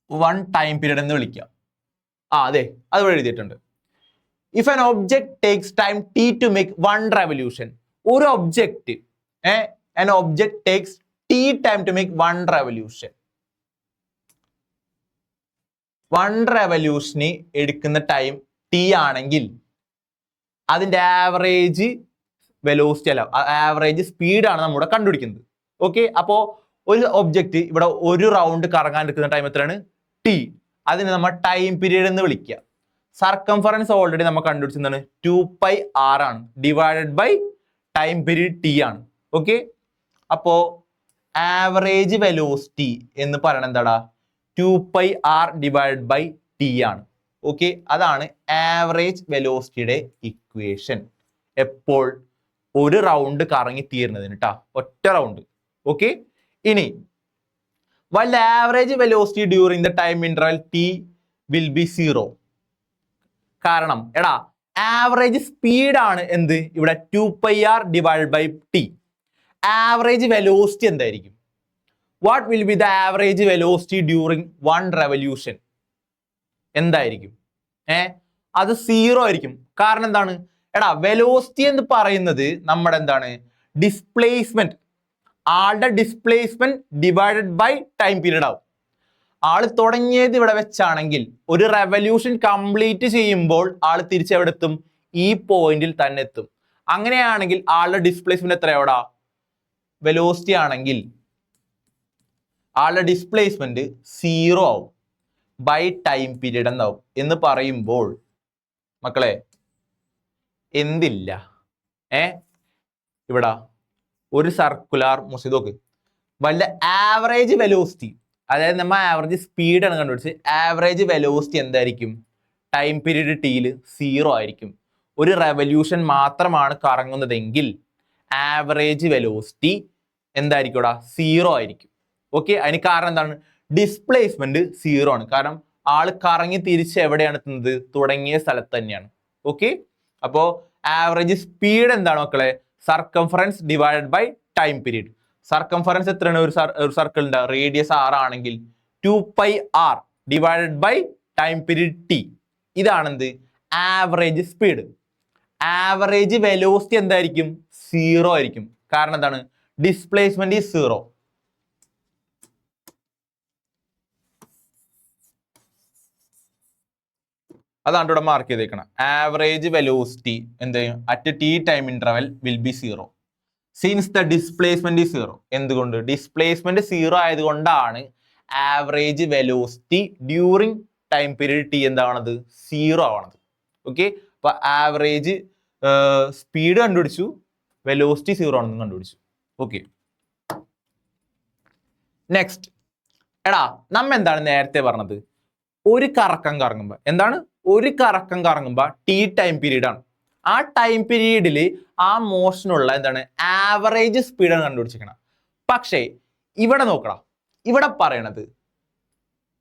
A: വൺ ടൈം പീരീഡ് എന്ന് വിളിക്കാം. അതെ, അത് ഇവിടെ എഴുതിയിട്ടുണ്ട്. If an object takes time t to make one revolution, ഒരു object an object takes t time to make one revolution. One റെവല്യൂഷന് എടുക്കുന്ന ടൈം t ആണെങ്കിൽ അതിന്റെ ആവറേജ് വെലോസിറ്റി അല്ല, ആവറേജ് സ്പീഡാണ് നമ്മുടെ കണ്ടുപിടിക്കുന്നത്. ഓക്കെ, അപ്പോ ഒരു ഒബ്ജക്റ്റ് ഇവിടെ ഒരു റൗണ്ട് കറങ്ങാൻ എടുക്കുന്ന ടൈം എത്രയാണ്? t. അതിന് നമ്മൾ ടൈം പീരീഡ് എന്ന് വിളിക്കുക. സർക്കംഫറൻസ് ഓൾറെഡി നമ്മൾ കണ്ടുപിടിച്ചതാണ് 2πr ആണ്, divided by time period t ആണ്. ഓക്കെ, അപ്പോ ആവറേജ് വെലോസിറ്റി എന്ന് പറയുന്നത് എന്താടാ? 2πr ഡിവൈഡഡ് ബൈ t ആണ്. ഓക്കെ, അതാണ് ആവറേജ് വെലോസിറ്റിയുടെ ഇക്വേഷൻ. എപ്പോൾ? ഒരു റൗണ്ട് കറങ്ങി തീരുന്നതിന് ട്ടാ, ഒറ്റ റൗണ്ട്. ഓക്കെ, ഇനി while the average velocity during the time interval t will be 0. കാരണം എടാ ആവറേജ് സ്പീഡ് ആണ് എന്ത് ഇവിടെ? 2πr divided by t. Average velocity എന്തായിരിക്കും? What will be the average velocity during one revolution? എന്തായിരിക്കും? അത് 0 ആയിരിക്കും. കാരണം എന്താണ്? എടാ വെലോസിറ്റി എന്ന് പറയുന്നത് നമ്മുടെ എന്താണ്? ഡിസ്പ്ലേസ്മെന്റ്. ആളുടെ displacement divided by time period ആവും. ആള് തുടങ്ങിയത് ഇവിടെ വെച്ചാണെങ്കിൽ ഒരു റെവല്യൂഷൻ കംപ്ലീറ്റ് ചെയ്യുമ്പോൾ ആള് തിരിച്ചെവിടെ എത്തും? ഈ പോയിന്റിൽ തന്നെ എത്തും. അങ്ങനെയാണെങ്കിൽ ആളുടെ ഡിസ്പ്ലേസ്മെന്റ് എത്രയാവടാ? വെലോസിറ്റി ആണെങ്കിൽ ആളുടെ ഡിസ്പ്ലേസ്മെന്റ് 0 ആവും ബൈ ടൈം പീരീഡ് എന്നാവും. എന്ന് പറയുമ്പോൾ മക്കളെ എന്തില്ല? ഇവിടെ ഒരു സർക്കുലാർ നോക്ക്, വല്ല ആവറേജ് വെലോസിറ്റി, അതായത് നമ്മൾ ആവറേജ് സ്പീഡാണ് കണ്ടുപിടിച്ച്, ആവറേജ് വെലോസിറ്റി എന്തായിരിക്കും? ടൈം പീരീഡ് ടിയിൽ 0 ആയിരിക്കും. ഒരു റെവല്യൂഷൻ മാത്രമാണ് കറങ്ങുന്നതെങ്കിൽ ആവറേജ് വെലോസിറ്റി എന്തായിരിക്കും? 0 ആയിരിക്കും. ഓക്കെ, അതിന് കാരണം എന്താണ്? ഡിസ്പ്ലേസ്മെന്റ് 0 ആണ്. കാരണം ആള് കറങ്ങി തിരിച്ച് എവിടെയാണ് എത്തുന്നത്? തുടങ്ങിയ സ്ഥലത്ത് തന്നെയാണ്. ഓക്കെ, അപ്പോ ആവറേജ് സ്പീഡ് എന്താണ് മക്കളെ? Circumference divided by time period. Circumference എത്രയാണ്? ഒരു സർക്കിളിന്റെ റേഡിയസ് r ആണെങ്കിൽ 2πr divided by time period t. ഇതാണെന്ത്? Average speed. ആവറേജ് വെലോസിറ്റി എന്തായിരിക്കും? 0 ആയിരിക്കും. കാരണം എന്താണ്? Displacement is 0. അതാണ് ഇവിടെ മാർക്ക് ചെയ്തേക്കണം. ആവറേജ് വെലോസിറ്റി എന്ത് ചെയ്യും? At T time interval will be 0 since the displacement is 0. എന്തുകൊണ്ട്? ഡിസ്പ്ലേസ്മെന്റ് 0 ആയതുകൊണ്ടാണ് average velocity during time period T എന്താണത്? 0 ആവണത്. ഓക്കെ, അപ്പൊ ആവറേജ് സ്പീഡ് കണ്ടുപിടിച്ചു, വെലോസിറ്റി 0 ആണെന്ന് കണ്ടുപിടിച്ചു. Okay, next. എടാ നമ്മ എന്താണ് നേരത്തെ പറഞ്ഞത്? ഒരു കറക്കം കറങ്ങുമ്പോ എന്താണ്? ഒരു കറക്കം കറങ്ങുമ്പോ ടി ടൈം പീരീഡ് ആണ്. ആ ടൈം പീരീഡിൽ ആ മോഷനുള്ള എന്താണ്? ആവറേജ് സ്പീഡാണ് കണ്ടുപിടിച്ചിരിക്കണം. പക്ഷേ ഇവിടെ നോക്കണം, ഇവിടെ പറയണത്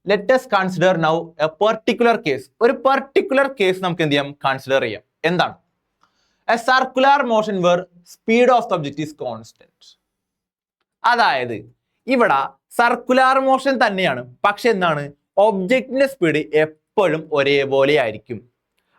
A: let us consider now a particular case. ഒരു പെർട്ടിക്കുലർ കേസ് നമുക്ക് എന്ത് ചെയ്യാം? കൺസിഡർ ചെയ്യാം. എന്താണ്? A circular motion where speed of the object is constant. അതായത് ഇവിടെ സർക്കുലർ മോഷൻ തന്നെയാണ്, പക്ഷെ എന്താണ്? ഒബ്ജക്റ്റിന്റെ സ്പീഡ് എപ്പോഴും ഒരേപോലെ ആയിരിക്കും.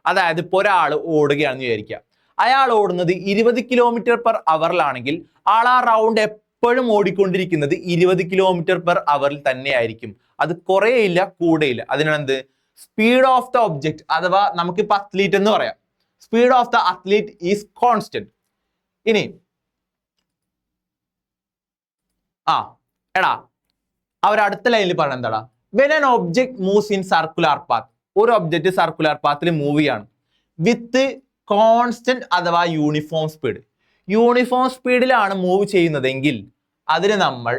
A: അതായത് ഇപ്പോൾ ഒരാൾ ഓടുകയാണെന്ന് വിചാരിക്കുക. അയാൾ ഓടുന്നത് 20 km/h ആൾ ആ റൗണ്ട് എപ്പോഴും ഓടിക്കൊണ്ടിരിക്കുന്നത് 20 km/h തന്നെയായിരിക്കും. അത് കുറേയില്ല, കൂടെയില്ല. അതിനെന്ത്? സ്പീഡ് ഓഫ് ദ ഒബ്ജക്റ്റ്, അഥവാ നമുക്കിപ്പോൾ അത്ലീറ്റ് എന്ന് പറയാം. Speed of the athlete is constant. ഇനി എടാ അവർ അടുത്ത ലൈനിൽ പറഞ്ഞ എന്താടാ? When an object moves in circular path, ഒരു ഒബ്ജക്റ്റ് സർക്കുലർ പാത്തിൽ മൂവ് ചെയ്യാണ് വിത്ത് കോൺസ്റ്റന്റ് അഥവാ യൂണിഫോം സ്പീഡ്. യൂണിഫോം സ്പീഡിലാണ് മൂവ് ചെയ്യുന്നതെങ്കിൽ അതിനെ നമ്മൾ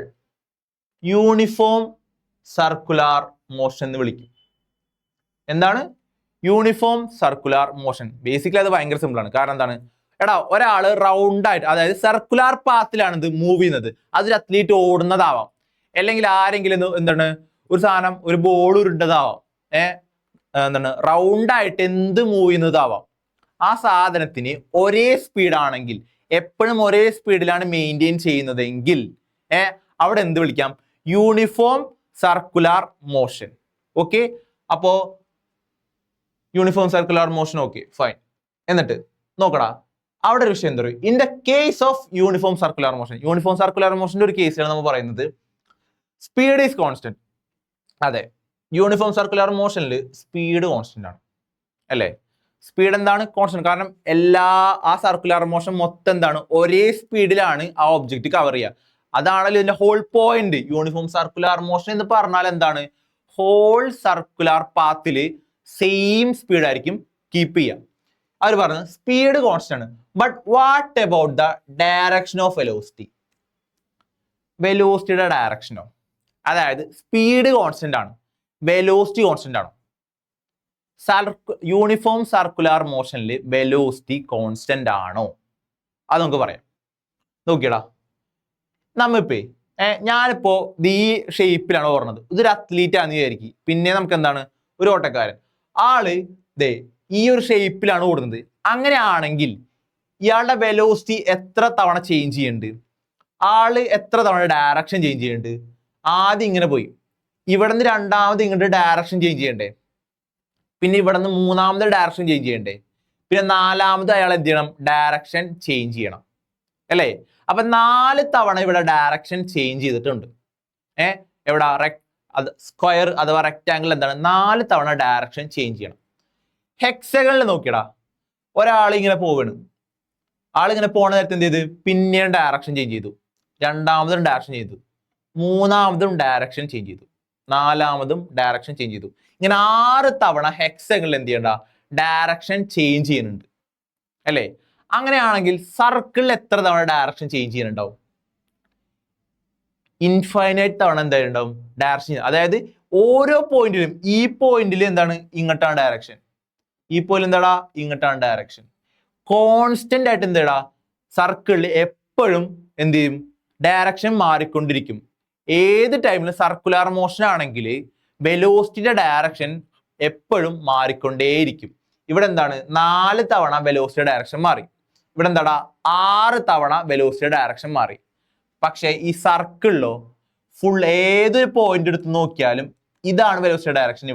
A: യൂണിഫോം സർക്കുലാർ മോഷൻ എന്ന് വിളിക്കും. എന്താണ് യൂണിഫോം സർക്കുലാർ മോഷൻ? ബേസിക്കലി അത് ഭയങ്കര സിമ്പിൾ ആണ്. കാരണം എന്താണ്, എടാ ഒരാള് റൗണ്ട് ആയിട്ട്, അതായത് സർക്കുലാർ പാത്തിലാണ് ഇത് മൂവ് ചെയ്യുന്നത്, അതൊരു അത്ലീറ്റ് ഓടുന്നതാവാം, അല്ലെങ്കിൽ ആരെങ്കിലും എന്താണ് ഒരു സാധനം, ഒരു ബോൾ ഉരുണ്ടതാവാം, എന്താണ് റൗണ്ട് ആയിട്ട് എന്ത് മൂവ് ചെയ്യുന്നതാവാം. ആ സാധനത്തിന് ഒരേ സ്പീഡാണെങ്കിൽ, എപ്പോഴും ഒരേ സ്പീഡിലാണ് മെയിൻറ്റെയിൻ ചെയ്യുന്നതെങ്കിൽ അവിടെ എന്ത് വിളിക്കാം? Uniform circular motion. ഓക്കെ, അപ്പോ uniform circular motion. Okay fine. എന്നിട്ട് നോക്കടാ, അവിടെ ഒരു വിഷയം എന്താ പറയുക, in the case of uniform circular motion, uniform circular മോഷന്റെ ഒരു കേസിലാണ് നമ്മൾ പറയുന്നത് സ്പീഡ് ഈസ് കോൺസ്റ്റന്റ്. അതെ, യൂണിഫോം സർക്കുലാർ മോഷനിൽ സ്പീഡ് കോൺസ്റ്റന്റ് ആണ് അല്ലേ? സ്പീഡ് എന്താണ്? കോൺസ്റ്റന്റ്. കാരണം ആ സർക്കുലാർ മോഷൻ മൊത്തം എന്താണ്, ഒരേ സ്പീഡിലാണ് ആ ഒബ്ജക്റ്റ് കവർ ചെയ്യുക. അതാണല്ലോ ഇതിന്റെ whole point. Uniform circular motion എന്ന് പറഞ്ഞാൽ എന്താണ്, ഹോൾ സർക്കുലാർ പാത്തില് സെയിം സ്പീഡ് ആയിരിക്കും കീപ്പ് ചെയ്യുക. അവർ പറഞ്ഞു സ്പീഡ് കോൺസ്റ്റന്റ് ആണ്. But what about the direction of velocity? വെലോസിറ്റിയുടെ ഡയറക്ഷനോ? അതായത് സ്പീഡ് കോൺസ്റ്റന്റ് ആണ്, വെലോസിറ്റി കോൺസ്റ്റന്റ് ആണോ? യൂണിഫോം സർക്കുലാർ മോഷനിൽ വെലോസിറ്റി കോൺസ്റ്റന്റ് ആണോ? അത് നമുക്ക് പറയാം. നോക്കിയടാ, നമ്മിപ്പോ ഞാനിപ്പോ ഈ ഷേപ്പിലാണ് ഓടുന്നത്, ഇതൊരു അത്ലീറ്റ് ആണെന്ന് വിചാരിക്കും. പിന്നെ നമുക്ക് എന്താണ്, ഒരു ഓട്ടക്കാരൻ, ആള് ദേ ഈ ഒരു ഷേപ്പിലാണ് ഓടുന്നത്. അങ്ങനെയാണെങ്കിൽ ഇയാളുടെ വെലോസിറ്റി എത്ര തവണ ചേഞ്ച് ചെയ്യുന്നുണ്ട്? ആള് എത്ര തവണ ഡയറക്ഷൻ ചേഞ്ച് ചെയ്യുന്നുണ്ട്? ആദ്യം ഇങ്ങനെ പോയി, ഇവിടെ നിന്ന് രണ്ടാമത് ഇങ്ങോട്ട് ഡയറക്ഷൻ ചേഞ്ച് ചെയ്യണ്ടേ? പിന്നെ ഇവിടെ നിന്ന് മൂന്നാമത് ഡയറക്ഷൻ ചേഞ്ച് ചെയ്യണ്ടേ? പിന്നെ നാലാമത് അയാൾ എന്ത് ചെയ്യണം? ഡയറക്ഷൻ ചേഞ്ച് ചെയ്യണം അല്ലേ? അപ്പൊ 4 തവണ ഇവിടെ ഡയറക്ഷൻ ചേഞ്ച് ചെയ്തിട്ടുണ്ട്. എവിടെ സ്ക്വയർ അഥവാ റെക്ടാംഗിൾ എന്താണ്, 4 തവണ ഡയറക്ഷൻ ചേഞ്ച് ചെയ്യണം. ഹെക്സഗണിൽ നോക്കിയടാ, ഒരാൾ ഇങ്ങനെ പോവാണ്, ആളിങ്ങനെ പോണ നേരത്തെ എന്ത് ചെയ്ത്, പിന്നെയും ഡയറക്ഷൻ ചേഞ്ച് ചെയ്തു, രണ്ടാമതും ഡയറക്ഷൻ ചെയ്തു, മൂന്നാമതും ഡയറക്ഷൻ ചേഞ്ച് ചെയ്തു, നാലാമതും ഡയറക്ഷൻ ചേഞ്ച് ചെയ്തു. ഇങ്ങനെ 6 തവണ ഹെക്സഗണിൽ എന്ത് ചെയ്യണ്ട, ഡയറക്ഷൻ ചേഞ്ച് ചെയ്യുന്നുണ്ട് അല്ലേ? അങ്ങനെയാണെങ്കിൽ സർക്കിളിൽ എത്ര തവണ ഡയറക്ഷൻ ചേഞ്ച് ചെയ്യുന്നുണ്ടാവും? ഇൻഫൈനൈറ്റ് തവണ എന്തായാലും ഉണ്ടാവും ഡയറക്ഷൻ. അതായത് ഓരോ പോയിന്റിലും, ഈ പോയിന്റിൽ എന്താണ്, ഇങ്ങോട്ടാണ് ഡയറക്ഷൻ, ഈ പോയിന്റ് എന്താടാ, ഇങ്ങോട്ടാണ് ഡയറക്ഷൻ. കോൺസ്റ്റന്റ് ആയിട്ട് എന്താടാ, സർക്കിളിൽ എപ്പോഴും എന്ത് ചെയ്യും, ഡയറക്ഷൻ മാറിക്കൊണ്ടിരിക്കും. ഏത് ടൈമിലും സർക്കുലാർ മോഷൻ ആണെങ്കിൽ വെലോസിറ്റിയുടെ ഡയറക്ഷൻ എപ്പോഴും മാറിക്കൊണ്ടേയിരിക്കും. ഇവിടെ എന്താണ്, 4 തവണ വെലോസിറ്റിയുടെ ഡയറക്ഷൻ മാറി. ഇവിടെ എന്താടാ, 6 തവണ വെലോസിറ്റിയുടെ ഡയറക്ഷൻ മാറി. പക്ഷേ ഈ സർക്കിളിലോ ഫുൾ ഏതൊരു പോയിന്റ് എടുത്ത് നോക്കിയാലും ഇതാണ് വെലോസിറ്റി ഡയറക്ഷൻ.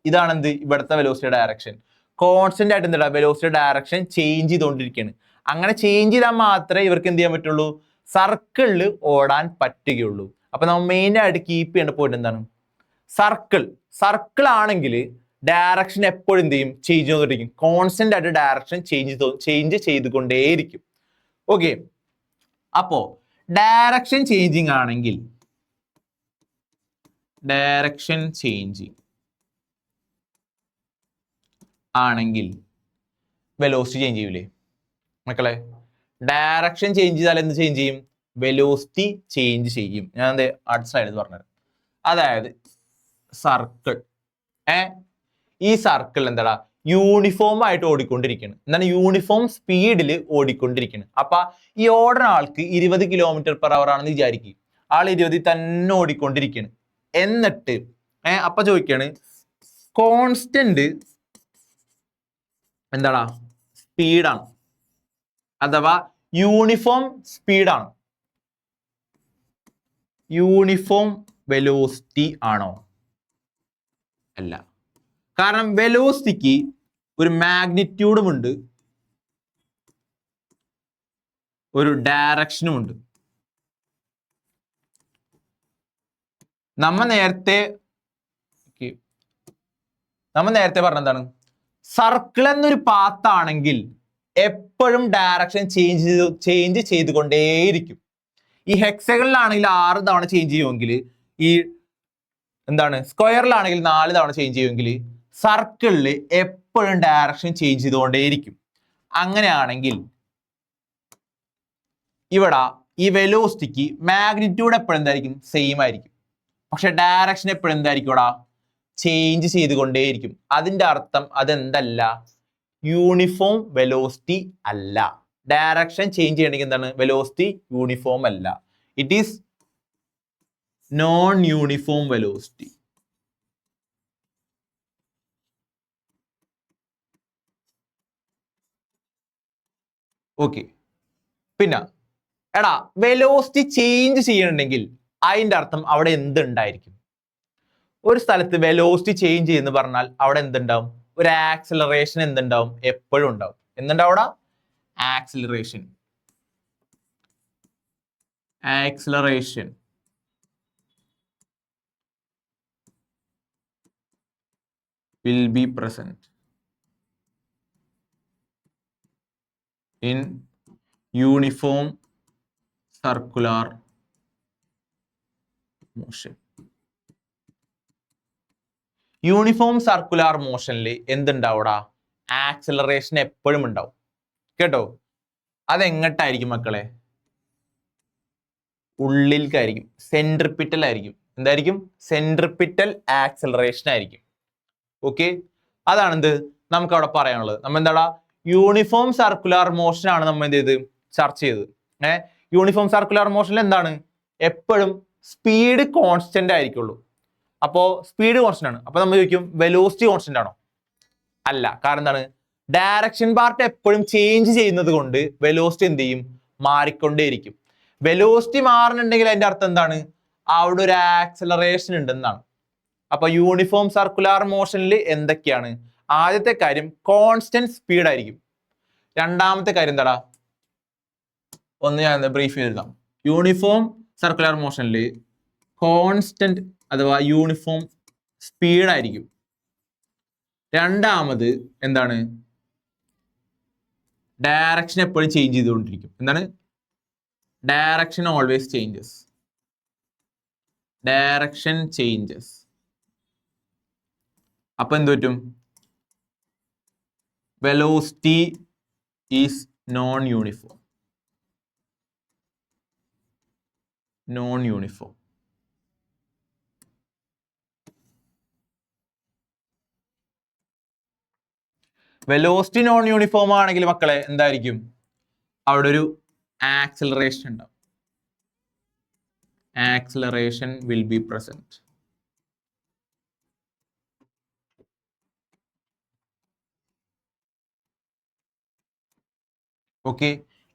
A: ഇതാണ് എന്ത്, ഇവിടുത്തെ വെലോസിറ്റി ഡയറക്ഷൻ. കോൺസ്റ്റന്റ് ആയിട്ട് എന്താ, വെലോസിറ്റി ഡയറക്ഷൻ ചേഞ്ച് ചെയ്തുകൊണ്ടിരിക്കുകയാണ്. അങ്ങനെ ചേഞ്ച് ചെയ്താൽ മാത്രമേ ഇവർക്ക് എന്ത് ചെയ്യാൻ പറ്റുള്ളൂ, സർക്കിളിൽ ഓടാൻ പറ്റുകയുള്ളൂ. അപ്പൊ നമ്മൾ മെയിൻ ആയിട്ട് കീപ്പ് ചെയ്യേണ്ട പോയിന്റ് എന്താണ്, സർക്കിൾ ആണെങ്കിൽ ഡയറക്ഷൻ എപ്പോഴും എന്ത് ചെയ്യും, ചേഞ്ച് ചെയ്തുകൊണ്ടിരിക്കും. കോൺസ്റ്റന്റ് ആയിട്ട് ഡയറക്ഷൻ ചേഞ്ച് ചെയ്തുകൊണ്ടേയിരിക്കും. ഓക്കെ, അപ്പോ ഡയറക്ഷൻ ചേഞ്ചിങ് ആണെങ്കിൽ, ഡയറക്ഷൻ ചേഞ്ചിങ് ആണെങ്കിൽ വെലോസിറ്റി ചേഞ്ച് ചെയ്യൂലേ മക്കളെ? ഡയറക്ഷൻ ചേഞ്ച് ചെയ്താൽ എന്ത് ചേഞ്ച് ചെയ്യും, വെലോസിറ്റി ചേഞ്ച് ചെയ്യും. ഞാൻ എന്താ അടുത്ത സൈഡിൽ പറഞ്ഞത്, അതായത് സർക്കിൾ, ഈ സർക്കിൾ എന്താടാ, യൂണിഫോം ആയിട്ട് ഓടിക്കൊണ്ടിരിക്കുകയാണ്. എന്താണ്, യൂണിഫോം സ്പീഡിൽ ഓടിക്കൊണ്ടിരിക്കുകയാണ്. അപ്പൊ ഈ ഓടുന്ന ആൾക്ക് 20 km/h ആണെന്ന് വിചാരിക്കും. ആൾ 20 തന്നെ ഓടിക്കൊണ്ടിരിക്കുകയാണ്. എന്നിട്ട് അപ്പൊ ചോദിക്കാണ്, കോൺസ്റ്റന്റ് എന്താടാ, സ്പീഡാണ് അഥവാ യൂണിഫോം സ്പീഡാണ്, യൂണിഫോം വെലോസിറ്റി ആണോ? അല്ല. കാരണം വെലോസിറ്റിക്ക് ഒരു മാഗ്നിറ്റ്യൂഡും ഉണ്ട്, ഒരു ഡയറക്ഷനും ഉണ്ട്. നമ്മ നേരത്തെ പറഞ്ഞ എന്താണ്, സർക്കിൾ എന്നൊരു പാത്ത് ആണെങ്കിൽ എപ്പോഴും ഡയറക്ഷൻ ചേഞ്ച് ചെയ്തുകൊണ്ടേയിരിക്കും. ഈ ഹെക്സഗണിലാണെങ്കിൽ 6 തവണ ചേഞ്ച് ചെയ്യുമെങ്കിൽ ഈ എന്താണ് സ്ക്വയറിലാണെങ്കിൽ 4 തവണ ചേഞ്ച് ചെയ്യുമെങ്കിൽ സർക്കിളിൽ എപ്പോഴും ഡയറക്ഷൻ ചേഞ്ച് ചെയ്തുകൊണ്ടേയിരിക്കും. അങ്ങനെയാണെങ്കിൽ ഇവിടെ ഈ വെലോസിറ്റിക്ക് മാഗ്നിറ്റ്യൂഡ് എപ്പോഴും എന്തായിരിക്കും സെയിം ആയിരിക്കും, പക്ഷെ ഡയറക്ഷൻ എപ്പോഴും എന്തായിരിക്കും ഇവിടെ ചേഞ്ച് ചെയ്തുകൊണ്ടേയിരിക്കും. അതിന്റെ അർത്ഥം അതെന്തല്ല, യൂണിഫോം വെലോസിറ്റി അല്ല. ഡയറക്ഷൻ ചേഞ്ച് ചെയ്യണമെങ്കിൽ എന്താണ്, വെലോസിറ്റി യൂണിഫോം അല്ല, it is known uniform velocity. Okay, പിന്നെ എടാ വെലോസിറ്റി ചേഞ്ച് ചെയ്യണമെങ്കിൽ അതിന്റെ അർത്ഥം അവിടെ എന്തുണ്ടായിരിക്കും? ഒരു സ്ഥലത്ത് വെലോസിറ്റി ചേഞ്ച് ചെയ്യുന്ന പറഞ്ഞാൽ അവിടെ എന്തുണ്ടാവും, ഒരു ആക്സിലറേഷൻ എന്തുണ്ടാവും, എപ്പോഴും ഉണ്ടാവും. എന്തുണ്ടാവും അവിടെ, acceleration. Acceleration will be present in uniform circular motion. Uniform circular മോഷനിൽ എന്തുണ്ടാവൂടാ, ആക്സിലറേഷൻ എപ്പോഴും ഉണ്ടാവും കേട്ടോ. അതെങ്ങട്ടായിരിക്കും മക്കളെ, ഉള്ളിലേക്കായിരിക്കും, സെൻട്രിപ്പിറ്റൽ ആയിരിക്കും. എന്തായിരിക്കും, സെൻട്രിപ്പിറ്റൽ ആക്സിലറേഷൻ ആയിരിക്കും. ഓക്കെ, അതാണെന്ത് നമുക്ക് അവിടെ പറയാനുള്ളത്. നമ്മൾ എന്താടാ, യൂണിഫോം സർക്കുലാർ മോഷൻ ആണ് നമ്മൾ എന്ത് ചെയ്ത് ചർച്ച ചെയ്തത്. യൂണിഫോം സർക്കുലാർ മോഷനിൽ എന്താണ്, എപ്പോഴും സ്പീഡ് കോൺസ്റ്റന്റ് ആയിരിക്കുള്ളൂ. അപ്പോ സ്പീഡ് കോൺസ്റ്റന്റ് ആണ്. അപ്പൊ നമ്മൾ ചോദിക്കും വെലോസിറ്റി കോൺസ്റ്റന്റ് ആണോ? അല്ല. കാരണം എന്താണ്, ഡയറക്ഷൻ പാർട്ട് എപ്പോഴും ചേഞ്ച് ചെയ്യുന്നത് കൊണ്ട് വെലോസിറ്റി എന്ത് ചെയ്യും, മാറിക്കൊണ്ടേയിരിക്കും. വെലോസിറ്റി മാറുന്നുണ്ടെങ്കിൽ അതിന്റെ അർത്ഥം എന്താണ്, അവിടെ ഒരു ആക്സിലറേഷൻ ഉണ്ടെന്നാണ്. അപ്പൊ യൂണിഫോം സർക്കുലാർ മോഷനിൽ എന്തൊക്കെയാണ്, ആദ്യത്തെ കാര്യം കോൺസ്റ്റന്റ് സ്പീഡ് ആയിരിക്കും. രണ്ടാമത്തെ കാര്യം എന്താടാ, ഒന്ന് ഞാൻ ബ്രീഫ് എഴുതാം. യൂണിഫോം സർക്കുലാർ മോഷനിൽ കോൺസ്റ്റന്റ് അഥവാ യൂണിഫോം സ്പീഡ് ആയിരിക്കും. രണ്ടാമത് എന്താണ്, ഡയറക്ഷൻ എപ്പോഴും ചേഞ്ച് ചെയ്തുകൊണ്ടിരിക്കും. എന്താണ്, direction always changes. Direction changes. അപ്പൊ എന്ത് പറ്റും, velocity is known uniform. Non uniform. Velocity non uniform ആണെങ്കിൽ മക്കളെ എന്തായിരിക്കും, അവിടെ ഒരു ആക്സിലറേഷൻ ഉണ്ടാവും. Acceleration will be present. Okay,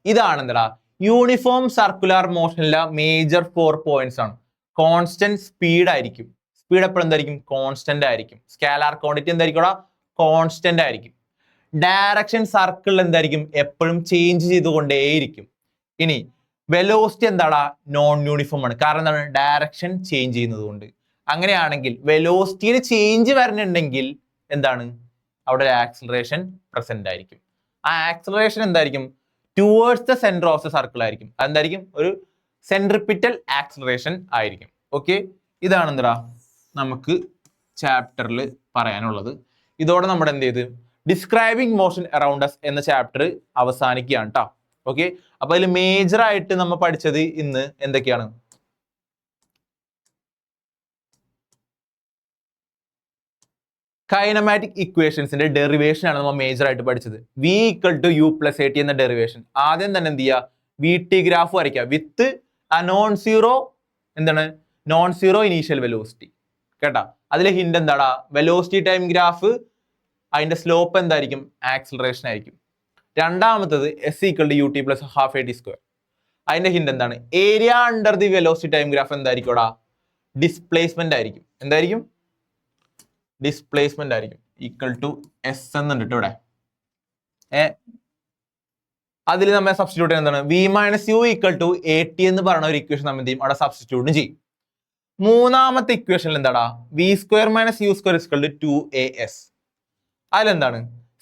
A: ഇതാണ് എന്താ യൂണിഫോം സർക്കുലാർ മോഷനിലെ മേജർ 4 പോയിന്റ്സ് ആണ്. കോൺസ്റ്റന്റ് സ്പീഡ് ആയിരിക്കും. സ്പീഡ് എപ്പോഴും എന്തായിരിക്കും, കോൺസ്റ്റന്റ് ആയിരിക്കും. സ്കാലാർ ക്വാണ്ടിറ്റി എന്തായിരിക്കും, കോൺസ്റ്റന്റ് ആയിരിക്കും. ഡയറക്ഷൻ സർക്കിൾ എന്തായിരിക്കും, എപ്പോഴും ചേഞ്ച് ചെയ്തുകൊണ്ടേയിരിക്കും. ഇനി വെലോസിറ്റി എന്താടാ, നോൺ യൂണിഫോം ആണ്. കാരണം എന്താണ്, ഡയറക്ഷൻ ചേഞ്ച് ചെയ്യുന്നത് കൊണ്ട്. അങ്ങനെയാണെങ്കിൽ വെലോസിറ്റിയിൽ ചേഞ്ച് വരുന്നുണ്ടെങ്കിൽ എന്താണ്, അവിടെ ഒരു ആക്സിലറേഷൻ പ്രസന്റ് ആയിരിക്കും. ആ ആക്സിലറേഷൻ എന്തായിരിക്കും, towards the centre of the circle ആയിരിക്കും. അതെന്തായിരിക്കും, ഒരു സെൻട്രിപ്പിറ്റൽ ആക്സിലറേഷൻ ആയിരിക്കും. ഓക്കെ, ഇതാണ് എന്താ നമുക്ക് ചാപ്റ്ററിൽ പറയാനുള്ളത്. ഇതോടെ നമ്മുടെ എന്ത് ചെയ്ത് ഡിസ്ക്രൈബിംഗ് മോഷൻ അറൗണ്ട് അസ് എന്ന ചാപ്റ്റർ അവസാനിക്കുകയാണ് കേട്ടോ. ഓക്കെ, അപ്പൊ അതിൽ മേജർ ആയിട്ട് നമ്മൾ പഠിച്ചത് ഇന്ന് എന്തൊക്കെയാണ്, കൈനമാറ്റിക് ഇക്വേഷൻസിന്റെ ഡെറിവേഷൻ ആണ് നമ്മൾ മേജർ ആയിട്ട് പഠിച്ചത്. v = u + at എന്ന ഡെറിവേഷൻ. ആദ്യം തന്നെ എന്ത് ചെയ്യുക, vt ഗ്രാഫ് വരയ്ക്കുക with non zero initial velocity കേട്ടാ. അതിലെ ഹിന്റ് എന്താടാ, വെലോസിറ്റി ടൈം ഗ്രാഫ്, അതിന്റെ സ്ലോപ്പ് എന്തായിരിക്കും, ആക്സിലറേഷൻ ആയിരിക്കും. രണ്ടാമത്തത് s = ut + ½ at². അതിന്റെ ഹിന്റ് എന്താണ്, area under the velocity time graph എന്തായിരിക്കും, ഡിസ്പ്ലേസ്മെന്റ് ആയിരിക്കും. എന്തായിരിക്കും, ഡിസ്പ്ലേസ്മെന്റ് ആയിരിക്കും. = s എന്നുണ്ട് ഇവിടെ. അതിൽ നമ്മൾ സബ്സ്റ്റിറ്റ്യൂട്ട് എന്താണ്, v - u = at എന്ന് പറയുന്ന ഒരു ഇക്വേഷൻ നമ്മൾ എന്ത് ചെയ്യും, അവിടെ സബ്സ്റ്റിറ്റ്യൂട്ട് ചെയ്യും. മൂന്നാമത്തെ ഇക്വേഷനിൽ എന്താടാ, v² - u² = 2as. അതിലെന്താണ്,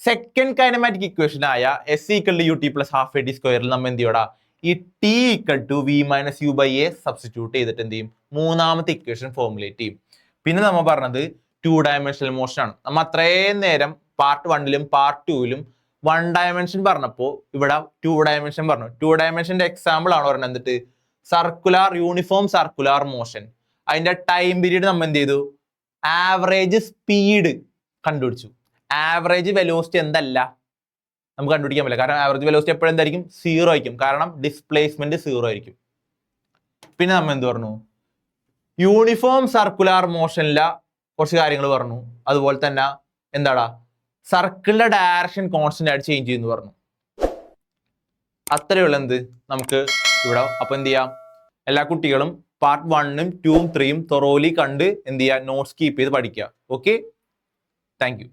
A: സെക്കൻഡ് കൈനമാറ്റിക് ഇക്വേഷൻ ആയ s = ut + ½ at² നമ്മൾ എന്ത് ചെയ്യടാ, ഈ t = v - u/a സബ്സ്റ്റിറ്റ്യൂട്ട് ചെയ്തിട്ട് എന്ത് ചെയ്യും, മൂന്നാമത്തെ ഇക്വേഷൻ ഫോർമുലേറ്റ് ചെയ്യും. പിന്നെ നമ്മൾ പറഞ്ഞത് 2 ഡയമെൻഷണൽ മോഷൻ ആണ്. നമ്മൾ അത്രയും നേരം പാർട്ട് 1ലും പാർട്ട് 2ലും 1 ഡയമെൻഷൻ പറഞ്ഞപ്പോൾ ഇവിടെ 2 ഡയമെൻഷൻ പറഞ്ഞു. 2 ഡയമെൻഷന്റെ എക്സാമ്പിൾ ആണ് പറഞ്ഞത് എന്നിട്ട് യൂണിഫോം സർക്കുലാർ മോഷൻ. അതിന്റെ ടൈം പീരീഡ് നമ്മൾ എന്ത് ചെയ്തു? ആവറേജ് സ്പീഡ് കണ്ടുപിടിച്ചു. ആവറേജ് വെലോസിറ്റി എന്തല്ല നമുക്ക് കണ്ടുപിടിക്കാൻ പറ്റില്ല. കാരണം ആവറേജ് വെലോസിറ്റി എപ്പോഴും എന്തായിരിക്കും? 0 ആയിരിക്കും. കാരണം ഡിസ്പ്ലേസ്മെന്റ് 0 ആയിരിക്കും. പിന്നെ നമ്മൾ എന്ത് പറഞ്ഞു? യൂണിഫോം സർക്കുലാർ മോഷനിലെ കുറച്ച് കാര്യങ്ങൾ പറഞ്ഞു. അതുപോലെ തന്നെ എന്താടാ സർക്കിളിന്റെ ഡയറക്ഷൻ കോൺസ്റ്റന്റ് ആയിട്ട് ചേഞ്ച് ചെയ്യുന്നു പറഞ്ഞു. അത്രയുള്ള എന്ത് നമുക്ക് ഇവിടെ. അപ്പൊ എന്ത് ചെയ്യാം? എല്ലാ കുട്ടികളും പാർട്ട് 1ഉം 2ഉം 3ഉം തൊറോലി കണ്ട് എന്ത് ചെയ്യുക? നോട്ട്സ് കീപ്പ് ചെയ്ത് പഠിക്കുക. Okay, thank you.